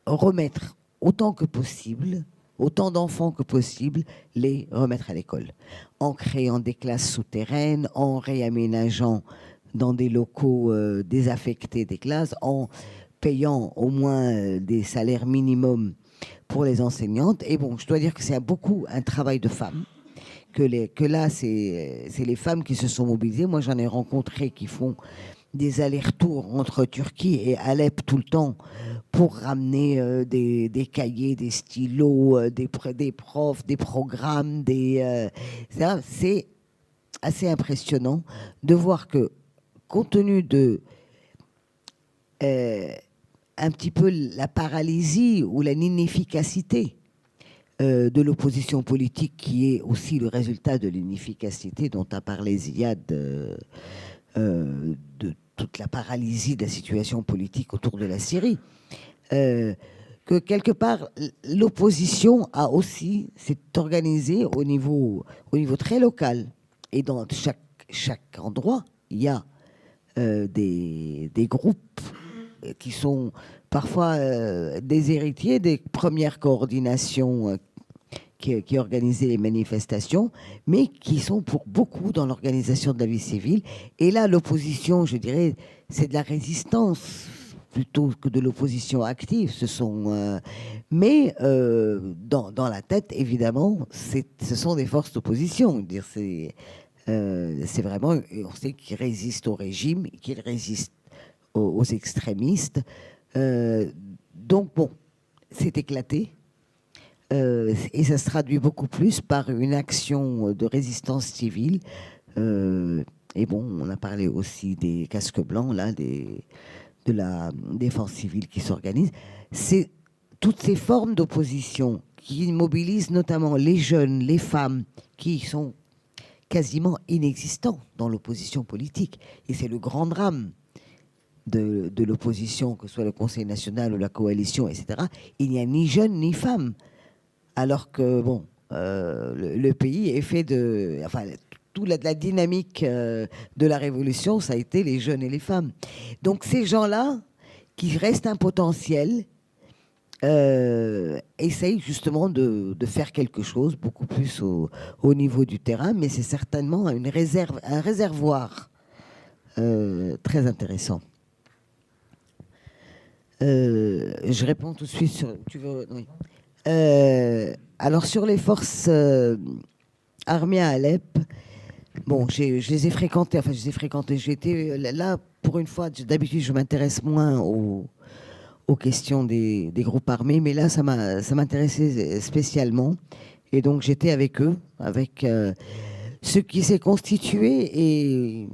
remettre autant que possible, autant d'enfants que possible, les remettre à l'école, en créant des classes souterraines, en réaménageant dans des locaux désaffectés des classes, en payant au moins des salaires minimums pour les enseignantes. Et bon, je dois dire que c'est beaucoup un travail de femmes, que là, c'est les femmes qui se sont mobilisées. Moi, j'en ai rencontré qui font des allers-retours entre Turquie et Alep tout le temps pour ramener des cahiers, des stylos, des profs, des programmes. C'est assez impressionnant de voir que, compte tenu de un petit peu la paralysie ou la inefficacité de l'opposition politique, qui est aussi le résultat de l'inefficacité dont a parlé Ziad, de toute la paralysie de la situation politique autour de la Syrie, que quelque part l'opposition a aussi s'est organisée au niveau très local, et dans chaque endroit il y a des groupes qui sont parfois des héritiers des premières coordinations qui organisaient les manifestations, mais qui sont pour beaucoup dans l'organisation de la vie civile. Et là, l'opposition, je dirais, c'est de la résistance plutôt que de l'opposition active. Mais dans la tête, évidemment, ce sont des forces d'opposition. C'est vraiment, on sait qu'ils résistent au régime, qu'ils résistent aux extrémistes. Donc bon, c'est éclaté. Et ça se traduit beaucoup plus par une action de résistance civile. Et bon, on a parlé aussi des casques blancs, là, de la défense civile qui s'organise. C'est toutes ces formes d'opposition qui mobilisent notamment les jeunes, les femmes, qui sont quasiment inexistants dans l'opposition politique. Et c'est le grand drame de l'opposition, que ce soit le Conseil national ou la coalition, etc. Il n'y a ni jeunes ni femmes. Alors que, bon, le pays est fait de... Enfin, toute la dynamique de la révolution, ça a été les jeunes et les femmes. Donc ces gens-là, qui restent un potentiel, essayent justement de faire quelque chose, beaucoup plus au niveau du terrain, mais c'est certainement un réservoir très intéressant. Je réponds tout de suite sur... Tu veux... Oui. Alors sur les forces armées à Alep, bon, je les ai fréquentées. Enfin, je les ai fréquentées. J'étais là pour une fois. D'habitude, je m'intéresse moins aux questions des groupes armés, mais là, ça m'intéressait spécialement. Et donc, j'étais avec eux, avec ce qui s'est constitué et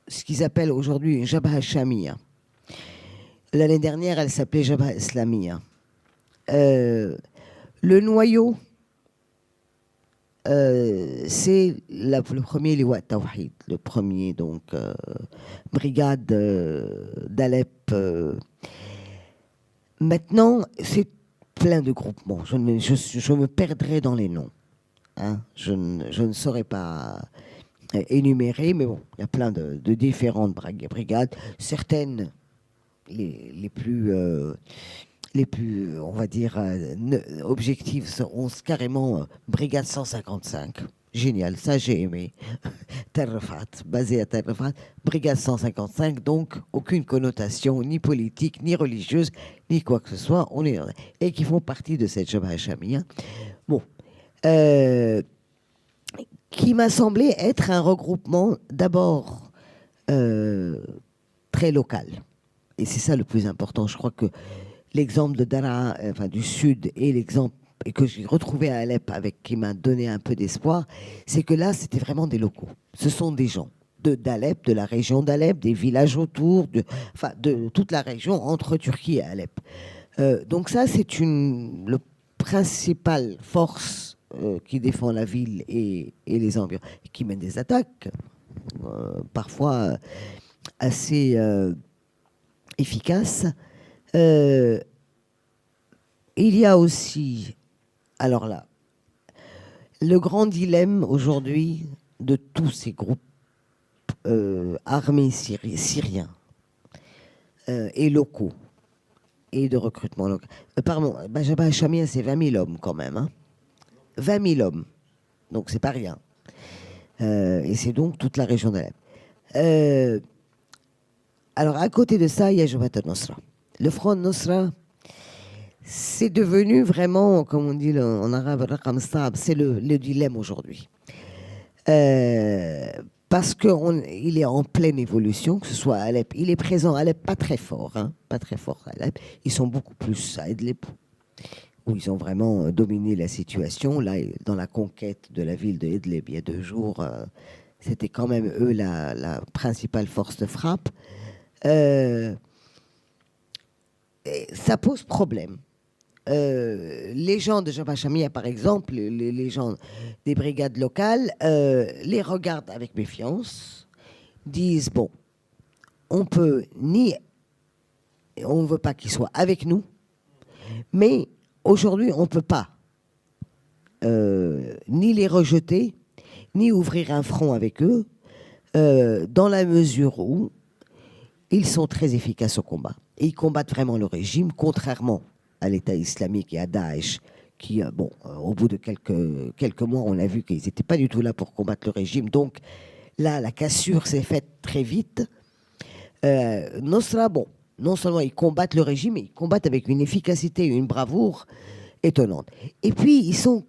ce qu'ils appellent aujourd'hui une Jabha Shamia. L'année dernière, elle s'appelait Jabha Islamia. Le noyau, c'est le premier Liwa Tawhid, le premier donc brigade d'Alep. Maintenant, c'est plein de groupements. Je me perdrai dans les noms. Hein. Je ne saurais pas énumérer, mais bon, il y a plein de différentes brigades. Certaines, les plus, on va dire, objectifs seront carrément Brigade 155. Génial, ça j'ai aimé. Terrefat, basé à Terrefat. Brigade 155, donc aucune connotation ni politique, ni religieuse, ni quoi que ce soit. Et qui font partie de cette Jabha Shamia. Bon. Qui m'a semblé être un regroupement d'abord très local. Et c'est ça le plus important. Je crois que l'exemple de Daraa, enfin du Sud, et l'exemple que j'ai retrouvé à Alep, qui m'a donné un peu d'espoir, c'est que là, c'était vraiment des locaux. Ce sont des gens, d'Alep, de la région d'Alep, des villages autour, de toute la région entre Turquie et Alep. Donc ça, c'est le principale force qui défend la ville et les environs, qui mène des attaques, parfois assez efficaces. Il y a aussi, alors là, le grand dilemme aujourd'hui de tous ces groupes armés syriens et locaux et de recrutement local. Pardon, Jabhat Hachami, c'est 20 000 hommes quand même. Hein. 20 000 hommes. Donc c'est pas rien. Et c'est donc toute la région d'Alep. Alors à côté de ça, il y a Jabhat al-Nusra. Le front Nusra, c'est devenu vraiment, comme on dit en arabe, c'est le dilemme aujourd'hui. Parce qu'il est en pleine évolution, que ce soit à Alep. Il est présent à Alep, pas très fort, hein, pas très fort à Alep. Ils sont beaucoup plus à Idlib, où ils ont vraiment dominé la situation. Là, dans la conquête de la ville de Idlib, il y a 2 jours, c'était quand même eux la principale force de frappe. Et ça pose problème. Les gens de Jabhat Hachami, par exemple, les gens des brigades locales, les regardent avec méfiance, disent bon, on ne veut pas qu'ils soient avec nous, mais aujourd'hui on ne peut pas ni les rejeter, ni ouvrir un front avec eux, dans la mesure où ils sont très efficaces au combat. Et ils combattent vraiment le régime, contrairement à l'État islamique et à Daesh, qui, au bout de quelques mois, on a vu qu'ils n'étaient pas du tout là pour combattre le régime. Donc là, la cassure s'est faite très vite. Nusra, non seulement ils combattent le régime, mais ils combattent avec une efficacité et une bravoure étonnante. Et puis, ils sont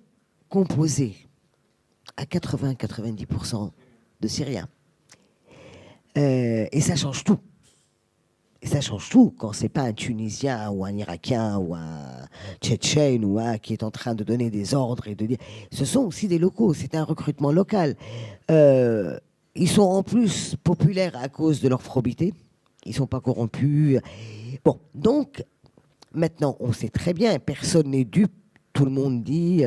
composés à 80-90% de Syriens. Et ça change tout. Et ça change tout quand c'est pas un Tunisien ou un Irakien ou un Tchétchène qui est en train de donner des ordres et de dire. Ce sont aussi des locaux, c'est un recrutement local. Ils sont en plus populaires à cause de leur probité. Ils sont pas corrompus. Bon, donc maintenant on sait très bien, personne n'est dupe. Tout le monde dit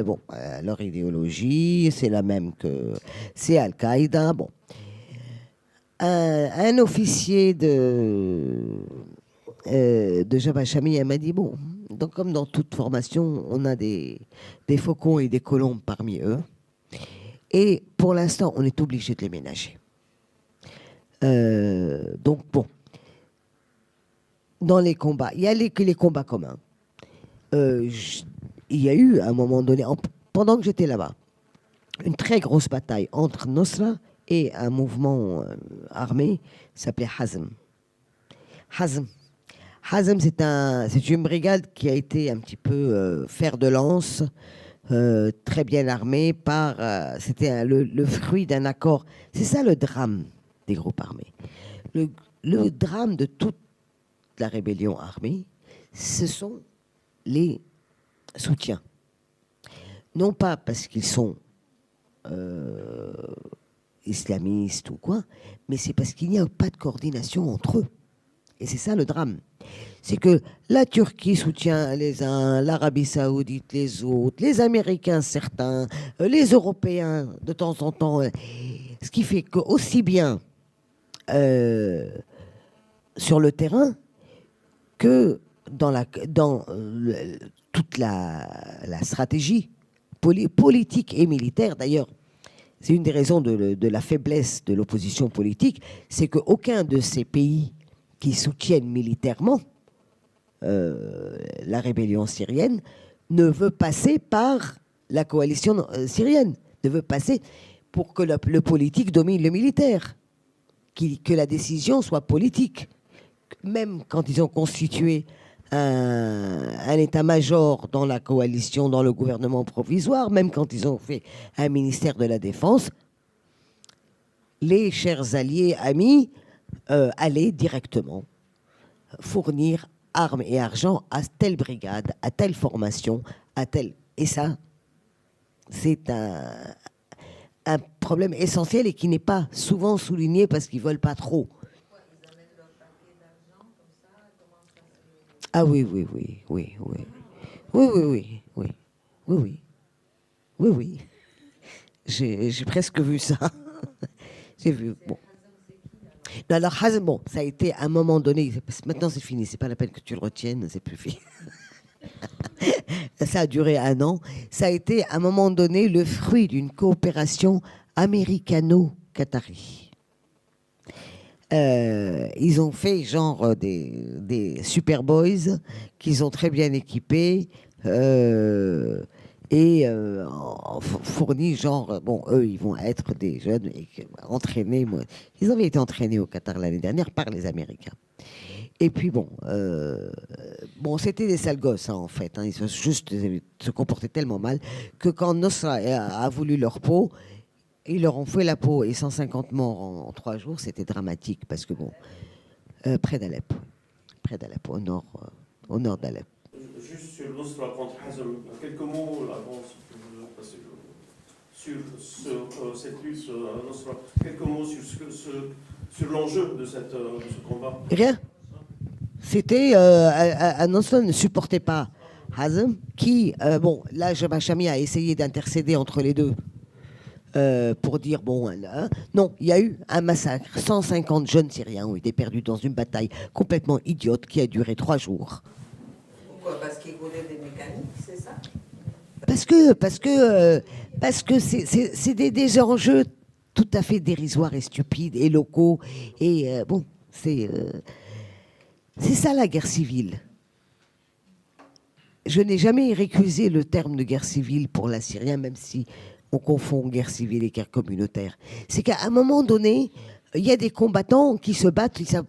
leur idéologie c'est la même que c'est Al-Qaïda. Bon. Un officier de Jabhat Hachami m'a dit donc comme dans toute formation, on a des faucons et des colombes parmi eux, et pour l'instant, on est obligé de les ménager. Donc dans les combats, il y a les combats communs. Il y a eu à un moment donné, pendant que j'étais là-bas, une très grosse bataille entre Nusra et un mouvement armé qui s'appelait Hazm. Hazm, c'est une brigade qui a été un petit peu fer de lance, très bien armée c'était le fruit d'un accord. C'est ça le drame des groupes armés. Le drame de toute la rébellion armée, ce sont les soutiens. Non pas parce qu'ils sont islamistes ou quoi, mais c'est parce qu'il n'y a pas de coordination entre eux. Et c'est ça le drame. C'est que la Turquie soutient les uns, l'Arabie Saoudite les autres, les Américains certains, les Européens de temps en temps. Ce qui fait que aussi bien sur le terrain que dans toute la stratégie politique et militaire. D'ailleurs, c'est une des raisons de la faiblesse de l'opposition politique, c'est qu'aucun de ces pays qui soutiennent militairement la rébellion syrienne ne veut passer par la coalition syrienne, ne veut passer pour que le politique domine le militaire, que la décision soit politique. Même quand ils ont constitué un état-major dans la coalition, dans le gouvernement provisoire, même quand ils ont fait un ministère de la Défense, les chers alliés, amis, allaient directement fournir armes et argent à telle brigade, à telle formation, à telle... Et ça, c'est un problème essentiel et qui n'est pas souvent souligné parce qu'ils ne veulent pas trop. Ah oui, oui, oui, oui, oui. Oui, oui, oui, oui. Oui, oui. Oui, oui. J'ai presque vu ça. J'ai vu. Bon. Non, alors, Hazem, bon, ça a été à un moment donné. Maintenant, c'est fini. C'est pas la peine que tu le retiennes. C'est plus fini. Ça a duré 1 an. Ça a été à un moment donné le fruit d'une coopération américano-qatari. Ils ont fait genre des Superboys qu'ils ont très bien équipés et fourni genre bon, eux ils vont être des jeunes entraînés. Ils avaient été entraînés au Qatar l'année dernière par les Américains. Et puis bon, c'était des sales gosses hein, en fait. Hein. Ils se comportaient tellement mal que quand Nosra a voulu leur peau, ils leur ont fait la peau et 150 morts en 3 jours, c'était dramatique parce que bon, près d'Alep, au nord d'Alep. Juste sur Nusra contre Hazm, quelques mots avant sur cette lutte à Nusra, quelques mots sur l'enjeu de ce combat. Rien. C'était Nusra ne supportait pas Hazm qui, là, Jabhat Shami a essayé d'intercéder entre les deux. Pour dire, non, il y a eu un massacre. 150 jeunes Syriens ont été perdus dans une bataille complètement idiote qui a duré 3 jours. Pourquoi? Parce qu'ils connaissent des mécaniques, c'est ça? Parce que c'est des enjeux tout à fait dérisoires et stupides et locaux. Et c'est ça la guerre civile. Je n'ai jamais récusé le terme de guerre civile pour la Syrie, même si on confond guerre civile et guerre communautaire. C'est qu'à un moment donné, il y a des combattants qui se battent, ils savent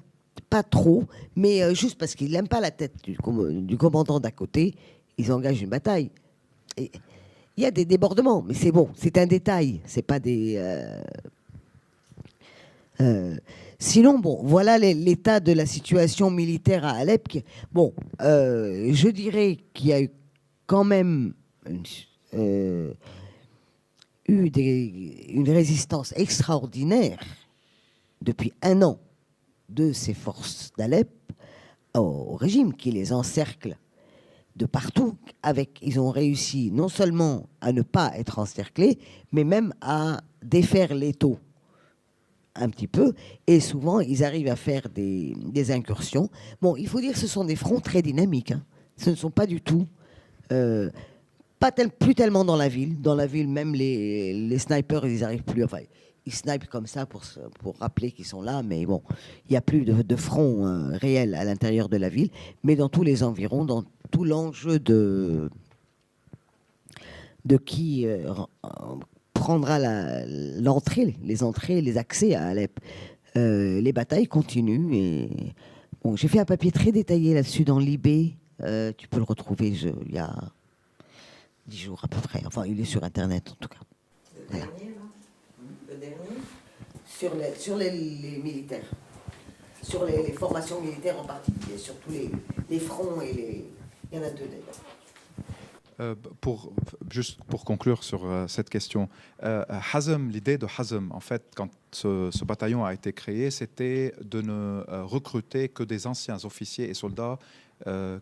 pas trop, mais juste parce qu'ils n'aiment pas la tête du commandant d'à côté, ils engagent une bataille. Et il y a des débordements, mais c'est bon, c'est un détail, c'est pas des... Sinon, voilà l'état de la situation militaire à Alep. Je dirais qu'il y a eu quand même une résistance extraordinaire depuis 1 an de ces forces d'Alep au régime qui les encercle de partout. Ils ont réussi non seulement à ne pas être encerclés, mais même à défaire l'étau un petit peu, et souvent ils arrivent à faire des incursions. Il faut dire que ce sont des fronts très dynamiques. Hein. Ce ne sont pas du tout... plus tellement dans la ville. Dans la ville, même les snipers, ils n'arrivent plus. Enfin, ils snipent comme ça pour rappeler qu'ils sont là, mais bon, il n'y a plus de front réel à l'intérieur de la ville. Mais dans tous les environs, dans tout l'enjeu de qui prendra les entrées, les accès à Alep. Les batailles continuent. Et j'ai fait un papier très détaillé là-dessus dans l'IB. Tu peux le retrouver il y a 10 jours à peu près. Enfin, il est sur Internet, en tout cas. Le dernier, là? Le dernier? Sur les militaires. Sur les formations militaires en particulier. Sur tous les fronts et il y en a 2 d'ailleurs. Juste pour conclure sur cette question, Hazm, l'idée de Hazm, en fait, quand ce bataillon a été créé, c'était de ne recruter que des anciens officiers et soldats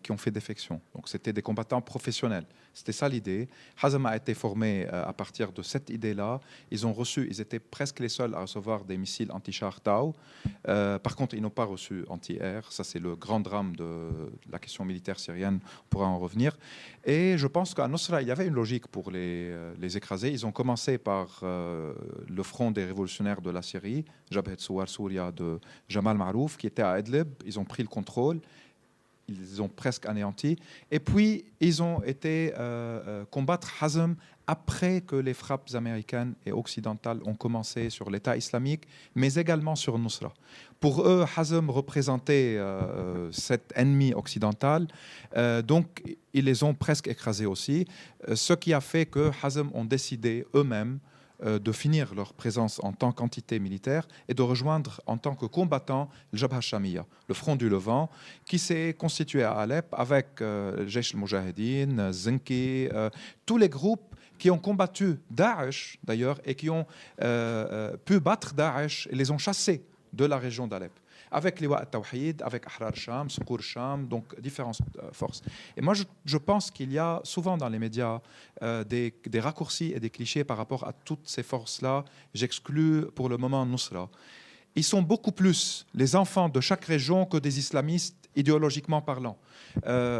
qui ont fait défection. Donc c'était des combattants professionnels. C'était ça l'idée. Hazm a été formé à partir de cette idée-là. Ils étaient presque les seuls à recevoir des missiles anti-char Tau. Par contre, ils n'ont pas reçu anti-air. Ça, c'est le grand drame de la question militaire syrienne. On pourra en revenir. Et je pense qu'à Nusra, il y avait une logique pour les écraser. Ils ont commencé par le front des révolutionnaires de la Syrie, Jabhat Souar Souria de Jamal Marouf, qui était à Idlib. Ils ont pris le contrôle. Ils ont presque anéanti. Et puis, ils ont été combattre Hazm après que les frappes américaines et occidentales ont commencé sur l'État islamique, mais également sur Nusra. Pour eux, Hazm représentait cet ennemi occidental, donc ils les ont presque écrasés aussi, ce qui a fait que Hazm ont décidé eux-mêmes de finir leur présence en tant qu'entité militaire et de rejoindre en tant que combattants le Jabhat Shamiya, le front du Levant, qui s'est constitué à Alep avec Jaish al-Mujahideen, Zinki, tous les groupes qui ont combattu Daesh, d'ailleurs, et qui ont pu battre Daesh et les ont chassés de la région d'Alep. Avec Liwa al-Tawhid, avec Ahrar Sham, Secours Sham, donc différentes forces. Et moi, je pense qu'il y a souvent dans les médias des raccourcis et des clichés par rapport à toutes ces forces-là. J'exclus pour le moment Nusra. Ils sont beaucoup plus les enfants de chaque région que des islamistes idéologiquement parlant.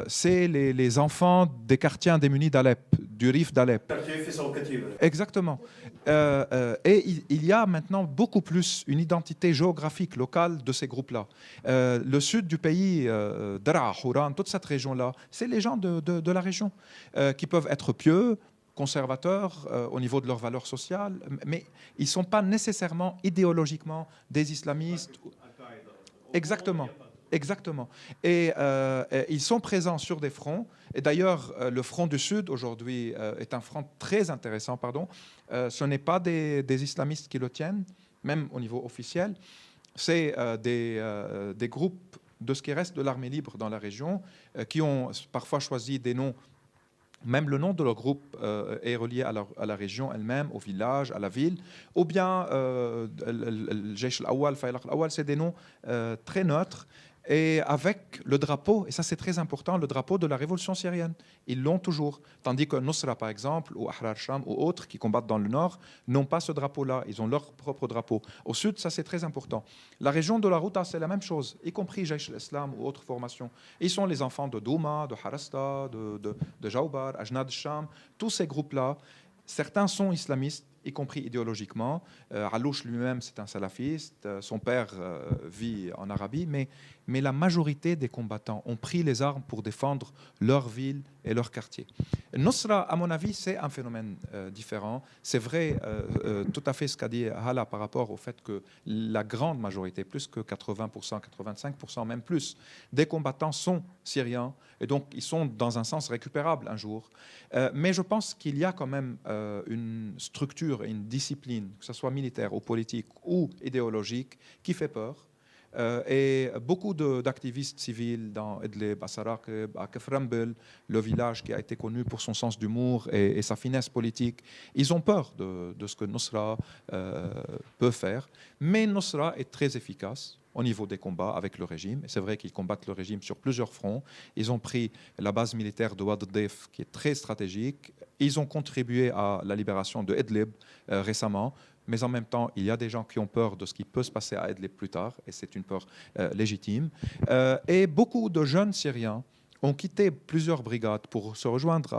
C'est les enfants des quartiers démunis d'Alep, du Rif d'Alep. Exactement. Et il y a maintenant beaucoup plus une identité géographique locale de ces groupes-là. Le sud du pays, Dara, Houran, toute cette région-là, c'est les gens de la région qui peuvent être pieux, conservateurs au niveau de leurs valeurs sociales, mais ils ne sont pas nécessairement idéologiquement des islamistes. Exactement. Exactement. Et ils sont présents sur des fronts. Et d'ailleurs, le front du Sud, aujourd'hui, est un front très intéressant. Pardon. Ce n'est pas des islamistes qui le tiennent, même au niveau officiel. C'est des groupes de ce qui reste de l'armée libre dans la région qui ont parfois choisi des noms. Même le nom de leur groupe est relié à la région elle-même, au village, à la ville. Ou bien, le Jaish al-Awwal, Faylaq al-Awwal, c'est des noms très neutres. Et avec le drapeau, et ça c'est très important, le drapeau de la révolution syrienne. Ils l'ont toujours. Tandis que Nusra, par exemple, ou Ahrar Sham, ou autres qui combattent dans le nord, n'ont pas ce drapeau-là. Ils ont leur propre drapeau. Au sud, ça c'est très important. La région de la Ghouta, c'est la même chose, y compris Jaish al-Islam ou autres formations. Ils sont les enfants de Douma, de Harasta, de Jaubar, Ajnad Sham. Tous ces groupes-là, certains sont islamistes, y compris idéologiquement. Alouche lui-même, c'est un salafiste. Son père vit en Arabie. Mais la majorité des combattants ont pris les armes pour défendre leur ville et leur quartier. Nusra, à mon avis, c'est un phénomène différent. C'est vrai, tout à fait ce qu'a dit Hala par rapport au fait que la grande majorité, plus que 80%, 85%, même plus, des combattants sont syriens. Et donc, ils sont dans un sens récupérables un jour. Mais je pense qu'il y a quand même une structure et une discipline, que ce soit militaire ou politique ou idéologique, qui fait peur. Et beaucoup d'activistes civils dans Idlib, à Sarakib, à Kefrembel, le village qui a été connu pour son sens d'humour et sa finesse politique, ils ont peur de ce que Nusra peut faire. Mais Nusra est très efficace au niveau des combats avec le régime. Et c'est vrai qu'ils combattent le régime sur plusieurs fronts. Ils ont pris la base militaire de Wad al-Dif, qui est très stratégique. Ils ont contribué à la libération de Idlib récemment. Mais en même temps, il y a des gens qui ont peur de ce qui peut se passer à Idlib plus tard, et c'est une peur légitime. Et beaucoup de jeunes Syriens ont quitté plusieurs brigades pour se rejoindre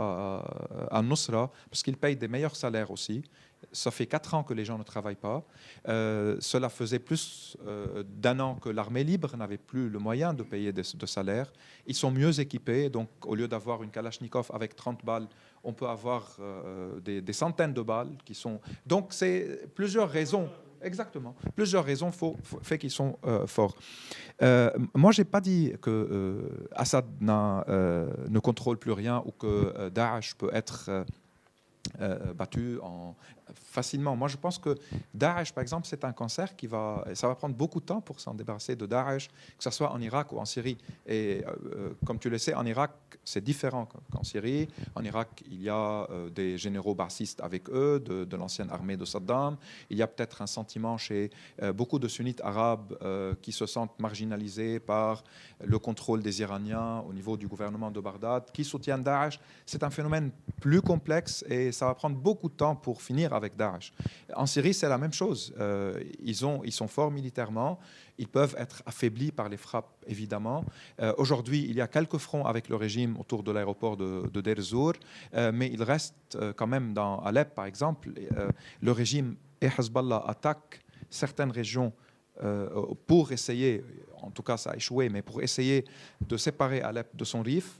à Nusra, parce qu'ils payent des meilleurs salaires aussi. Ça fait 4 ans que les gens ne travaillent pas. Cela faisait plus d'1 an que l'armée libre n'avait plus le moyen de payer de salaires. Ils sont mieux équipés, donc au lieu d'avoir une Kalachnikov avec 30 balles, on peut avoir des centaines de balles qui sont... Donc c'est plusieurs raisons. Exactement. Plusieurs raisons fait qu'ils sont forts. Moi, je n'ai pas dit que Assad ne contrôle plus rien ou que Daesh peut être battu facilement. Moi, je pense que Daesh, par exemple, c'est un cancer ça va prendre beaucoup de temps pour s'en débarrasser de Daesh, que ce soit en Irak ou en Syrie. Et comme tu le sais, en Irak, c'est différent qu'en Syrie. En Irak, il y a des généraux bassistes avec eux, de l'ancienne armée de Saddam. Il y a peut-être un sentiment chez beaucoup de sunnites arabes qui se sentent marginalisés par le contrôle des Iraniens au niveau du gouvernement de Bagdad, qui soutiennent Daesh. C'est un phénomène plus complexe et ça va prendre beaucoup de temps pour finir avec Daesh. En Syrie, c'est la même chose. Ils sont forts militairement. Ils peuvent être affaiblis par les frappes, évidemment. Aujourd'hui, il y a quelques fronts avec le régime autour de l'aéroport de Deir ez-Zor, mais il reste quand même dans Alep, par exemple. Le régime et Hezbollah attaquent certaines régions pour essayer, en tout cas ça a échoué, mais pour essayer de séparer Alep de son Rif.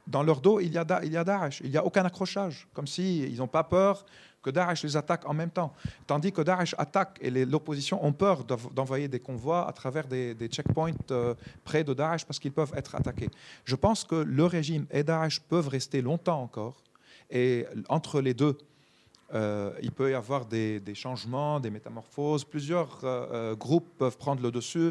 Dans leur dos, il y a Daesh. Il n'y a aucun accrochage, comme s'ils n'ont pas peur que Daesh les attaque en même temps. Tandis que Daesh attaque et l'opposition ont peur d'envoyer des convois à travers des checkpoints près de Daesh parce qu'ils peuvent être attaqués. Je pense que le régime et Daesh peuvent rester longtemps encore. Et entre les deux, il peut y avoir des changements, des métamorphoses. Plusieurs groupes peuvent prendre le dessus.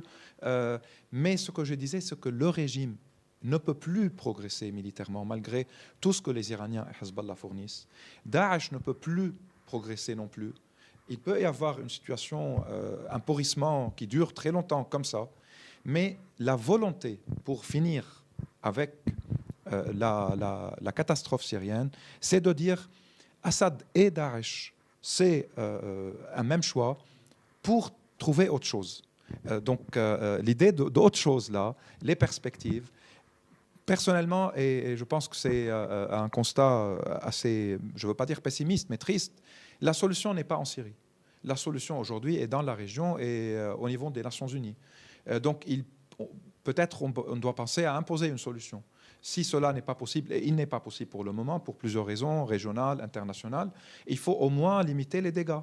Mais ce que je disais, c'est que le régime ne peut plus progresser militairement malgré tout ce que les Iraniens et Hezbollah fournissent. Daesh ne peut plus progresser non plus. Il peut y avoir une situation, un pourrissement qui dure très longtemps comme ça, mais la volonté pour finir avec la catastrophe syrienne, c'est de dire Assad et Daesh, c'est un même choix pour trouver autre chose. Donc l'idée d'autre chose là, les perspectives, personnellement, et je pense que c'est un constat assez, je ne veux pas dire pessimiste, mais triste, la solution n'est pas en Syrie. La solution aujourd'hui est dans la région et au niveau des Nations Unies. Donc peut-être on doit penser à imposer une solution. Si cela n'est pas possible, et il n'est pas possible pour le moment, pour plusieurs raisons, régionales, internationales, il faut au moins limiter les dégâts.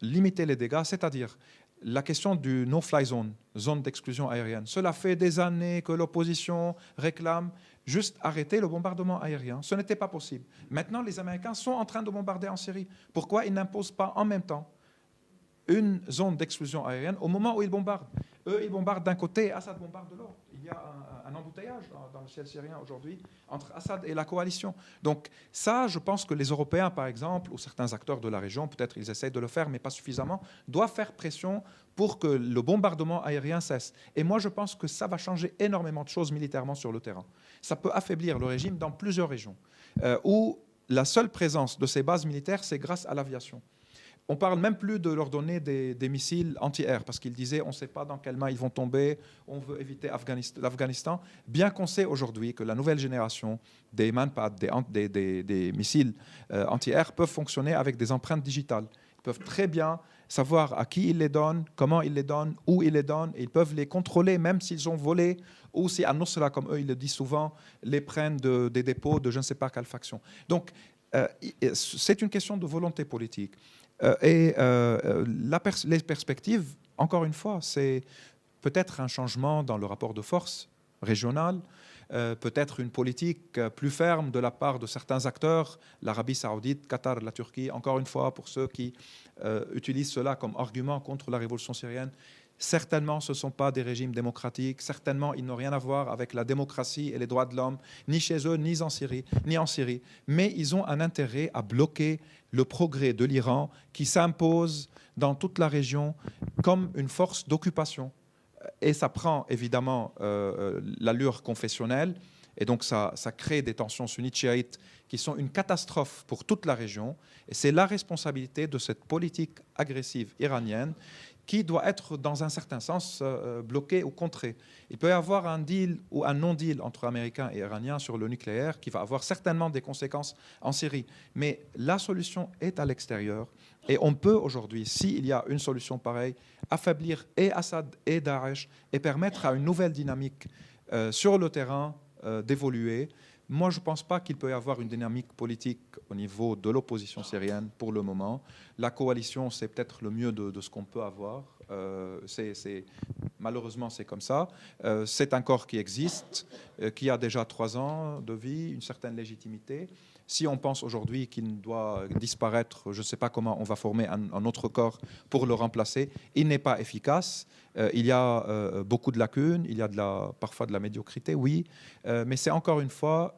Limiter les dégâts, c'est-à-dire la question du no-fly zone, zone d'exclusion aérienne. Cela fait des années que l'opposition réclame juste arrêter le bombardement aérien. Ce n'était pas possible. Maintenant, les Américains sont en train de bombarder en Syrie. Pourquoi ils n'imposent pas en même temps une zone d'exclusion aérienne au moment où ils bombardent? Eux, ils bombardent d'un côté et Assad bombarde de l'autre. Il y a un embouteillage dans le ciel syrien aujourd'hui entre Assad et la coalition. Donc ça, je pense que les Européens, par exemple, ou certains acteurs de la région, peut-être ils essayent de le faire, mais pas suffisamment, doivent faire pression pour que le bombardement aérien cesse. Et moi, je pense que ça va changer énormément de choses militairement sur le terrain. Ça peut affaiblir le régime dans plusieurs régions, où la seule présence de ces bases militaires, c'est grâce à l'aviation. On ne parle même plus de leur donner des missiles anti-air, parce qu'ils disaient on ne sait pas dans quelles mains ils vont tomber, on veut éviter l'Afghanistan, bien qu'on sait aujourd'hui que la nouvelle génération des Manpad, des missiles anti-air, peuvent fonctionner avec des empreintes digitales. Ils peuvent très bien savoir à qui ils les donnent, comment ils les donnent, où ils les donnent, et ils peuvent les contrôler même s'ils ont volé, ou si Al-Nusra, comme eux ils le disent souvent, les prennent des dépôts de je ne sais pas quelle faction. Donc c'est une question de volonté politique. Les perspectives, encore une fois, c'est peut-être un changement dans le rapport de force régional, peut-être une politique plus ferme de la part de certains acteurs, l'Arabie saoudite, Qatar, la Turquie, encore une fois, pour ceux qui utilisent cela comme argument contre la révolution syrienne. Certainement, ce ne sont pas des régimes démocratiques. Certainement, ils n'ont rien à voir avec la démocratie et les droits de l'homme, ni chez eux, ni en Syrie. Mais ils ont un intérêt à bloquer le progrès de l'Iran qui s'impose dans toute la région comme une force d'occupation. Et ça prend évidemment l'allure confessionnelle. Et donc, ça crée des tensions sunnites-chiites qui sont une catastrophe pour toute la région. Et c'est la responsabilité de cette politique agressive iranienne qui doit être, dans un certain sens, bloqué ou contré. Il peut y avoir un deal ou un non-deal entre Américains et Iraniens sur le nucléaire qui va avoir certainement des conséquences en Syrie. Mais la solution est à l'extérieur. Et on peut aujourd'hui, s'il y a une solution pareille, affaiblir et Assad et Daesh et permettre à une nouvelle dynamique sur le terrain d'évoluer. Moi, je ne pense pas qu'il peut y avoir une dynamique politique au niveau de l'opposition syrienne pour le moment. La coalition, c'est peut-être le mieux de ce qu'on peut avoir. Malheureusement, c'est comme ça. C'est un corps qui existe, qui a déjà 3 ans de vie, une certaine légitimité. Si on pense aujourd'hui qu'il doit disparaître, je ne sais pas comment on va former un autre corps pour le remplacer, il n'est pas efficace. Il y a beaucoup de lacunes, il y a parfois de la médiocrité, oui, mais c'est encore une fois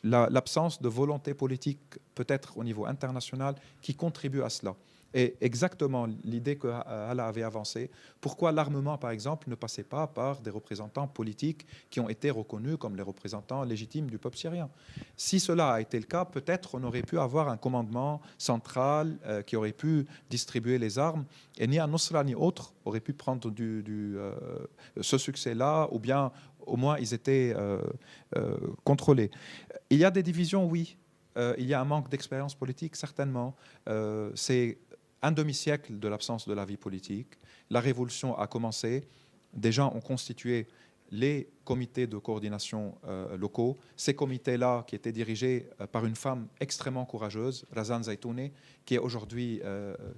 l'absence de volonté politique, peut-être au niveau international, qui contribue à cela. Et exactement l'idée que Hala avait avancée, pourquoi l'armement, par exemple, ne passait pas par des représentants politiques qui ont été reconnus comme les représentants légitimes du peuple syrien. Si cela a été le cas, peut-être on aurait pu avoir un commandement central qui aurait pu distribuer les armes, et ni Al-Nusra ni autre auraient pu prendre ce succès-là, ou bien au moins ils étaient contrôlés. Il y a des divisions, oui. Il y a un manque d'expérience politique, certainement. C'est un demi-siècle de l'absence de la vie politique. La révolution a commencé. Des gens ont constitué les comités de coordination locaux. Ces comités-là, qui étaient dirigés par une femme extrêmement courageuse, Razan Zaitouni, qui est aujourd'hui,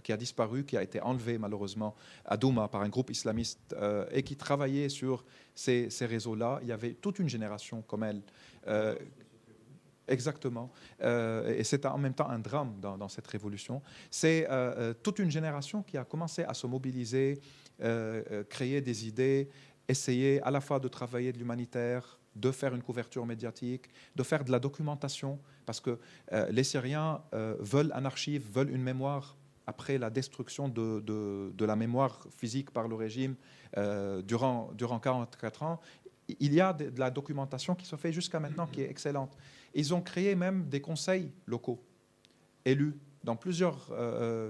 qui a disparu, qui a été enlevée malheureusement à Douma par un groupe islamiste et qui travaillait sur ces réseaux-là. Il y avait toute une génération comme elle. Exactement. Et c'est en même temps un drame dans cette révolution. C'est toute une génération qui a commencé à se mobiliser, créer des idées, essayer à la fois de travailler de l'humanitaire, de faire une couverture médiatique, de faire de la documentation, parce que les Syriens veulent un archive, veulent une mémoire après la destruction de la mémoire physique par le régime durant 44 ans. Il y a de la documentation qui se fait jusqu'à maintenant, qui est excellente. Ils ont créé même des conseils locaux, élus, dans plusieurs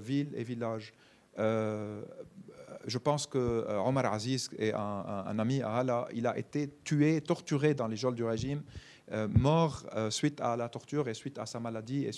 villes et villages. Je pense que Omar Aziz est un ami à Allah. Il a été tué, torturé dans les geôles du régime, mort suite à la torture et suite à sa maladie.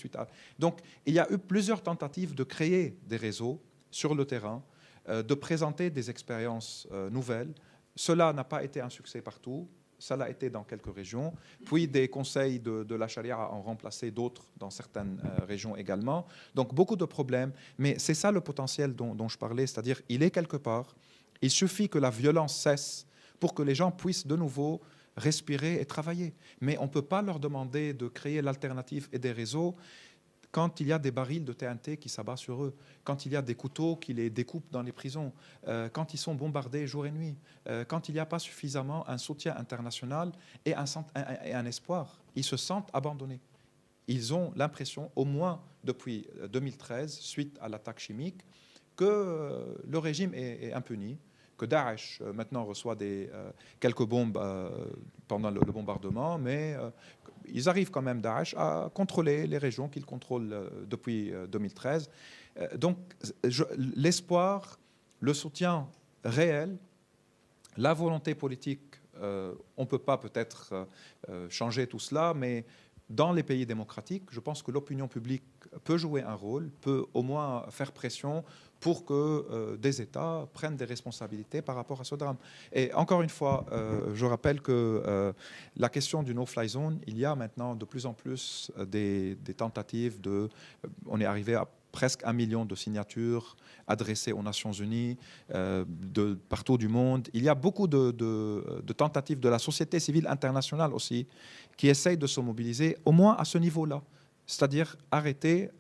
Donc, il y a eu plusieurs tentatives de créer des réseaux sur le terrain, de présenter des expériences nouvelles. Cela n'a pas été un succès partout. Ça l'a été dans quelques régions. Puis des conseils de la charia ont remplacé d'autres dans certaines régions également. Donc beaucoup de problèmes. Mais c'est ça le potentiel dont je parlais, c'est-à-dire il est quelque part. Il suffit que la violence cesse pour que les gens puissent de nouveau respirer et travailler. Mais on ne peut pas leur demander de créer l'alternative et des réseaux quand il y a des barils de TNT qui s'abattent sur eux, quand il y a des couteaux qui les découpent dans les prisons, quand ils sont bombardés jour et nuit, quand il n'y a pas suffisamment un soutien international et un espoir. Ils se sentent abandonnés. Ils ont l'impression, au moins depuis 2013, suite à l'attaque chimique, que le régime est impuni, que Daesh maintenant reçoit quelques bombes pendant le bombardement, mais ils arrivent quand même, Daesh, à contrôler les régions qu'ils contrôlent depuis 2013. Donc l'espoir, le soutien réel, la volonté politique, on ne peut pas peut-être changer tout cela, mais dans les pays démocratiques, je pense que l'opinion publique peut jouer un rôle, peut au moins faire pression pour que des États prennent des responsabilités par rapport à ce drame. Et encore une fois, je rappelle que la question du no-fly zone, il y a maintenant de plus en plus des tentatives on est arrivé à presque 1 million de signatures adressées aux Nations Unies de partout du monde. Il y a beaucoup de tentatives de la société civile internationale aussi qui essayent de se mobiliser au moins à ce niveau-là, c'est-à-dire arrêter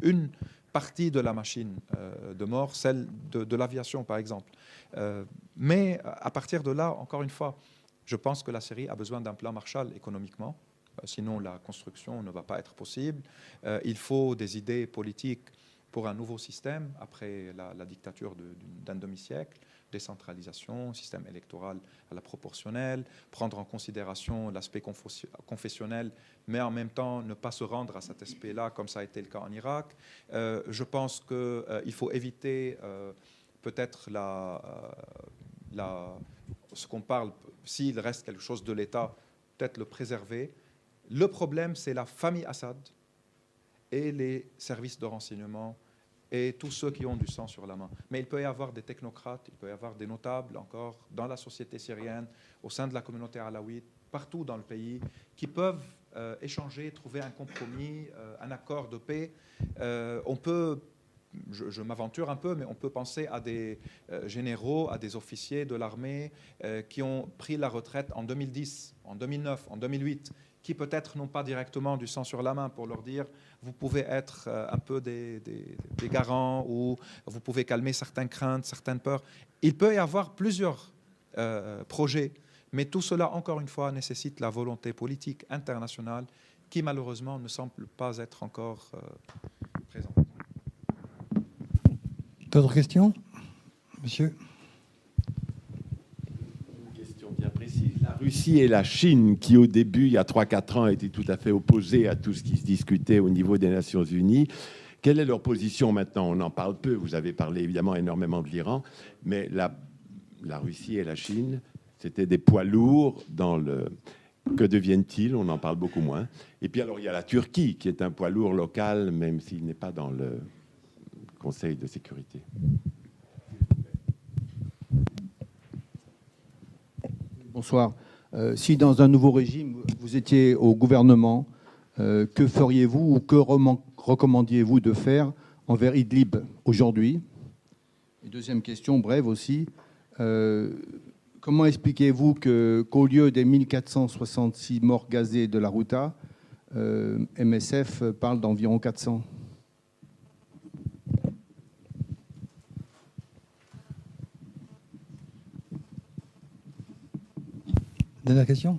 une partie de la machine de mort, celle de l'aviation par exemple. Mais à partir de là, encore une fois, je pense que la Syrie a besoin d'un plan Marshall économiquement, sinon la construction ne va pas être possible. Il faut des idées politiques pour un nouveau système après la dictature d'un demi-siècle, décentralisation, système électoral à la proportionnelle, prendre en considération l'aspect confessionnel, mais en même temps ne pas se rendre à cet aspect-là comme ça a été le cas en Irak. Je pense qu'il faut éviter peut-être ce qu'on parle, s'il reste quelque chose de l'État, peut-être le préserver. Le problème, c'est la famille Assad et les services de renseignement et tous ceux qui ont du sang sur la main. Mais il peut y avoir des technocrates, il peut y avoir des notables encore dans la société syrienne, au sein de la communauté alaouite, partout dans le pays, qui peuvent échanger, trouver un compromis, un accord de paix. On peut, je m'aventure un peu, mais on peut penser à des généraux, à des officiers de l'armée qui ont pris la retraite en 2010, en 2009, en 2008, qui peut-être n'ont pas directement du sang sur la main pour leur dire vous pouvez être un peu des garants ou vous pouvez calmer certaines craintes, certaines peurs. Il peut y avoir plusieurs projets, mais tout cela, encore une fois, nécessite la volonté politique internationale qui, malheureusement, ne semble pas être encore présente. D'autres questions, monsieur ? Bien précise. La Russie et la Chine, qui au début, il y a 3-4 ans, étaient tout à fait opposées à tout ce qui se discutait au niveau des Nations Unies, quelle est leur position maintenant? On en parle peu, vous avez parlé évidemment énormément de l'Iran, mais la Russie et la Chine, c'était des poids lourds dans le... Que deviennent-ils? On en parle beaucoup moins. Et puis alors, il y a la Turquie, qui est un poids lourd local, même s'il n'est pas dans le Conseil de sécurité. Bonsoir. Si dans un nouveau régime, vous étiez au gouvernement, que feriez-vous ou que recommandiez-vous de faire envers Idlib aujourd'hui? Et deuxième question, brève aussi. Comment expliquez-vous qu'au lieu des 1466 morts gazés de la Ghouta, MSF parle d'environ 400? Dernière question.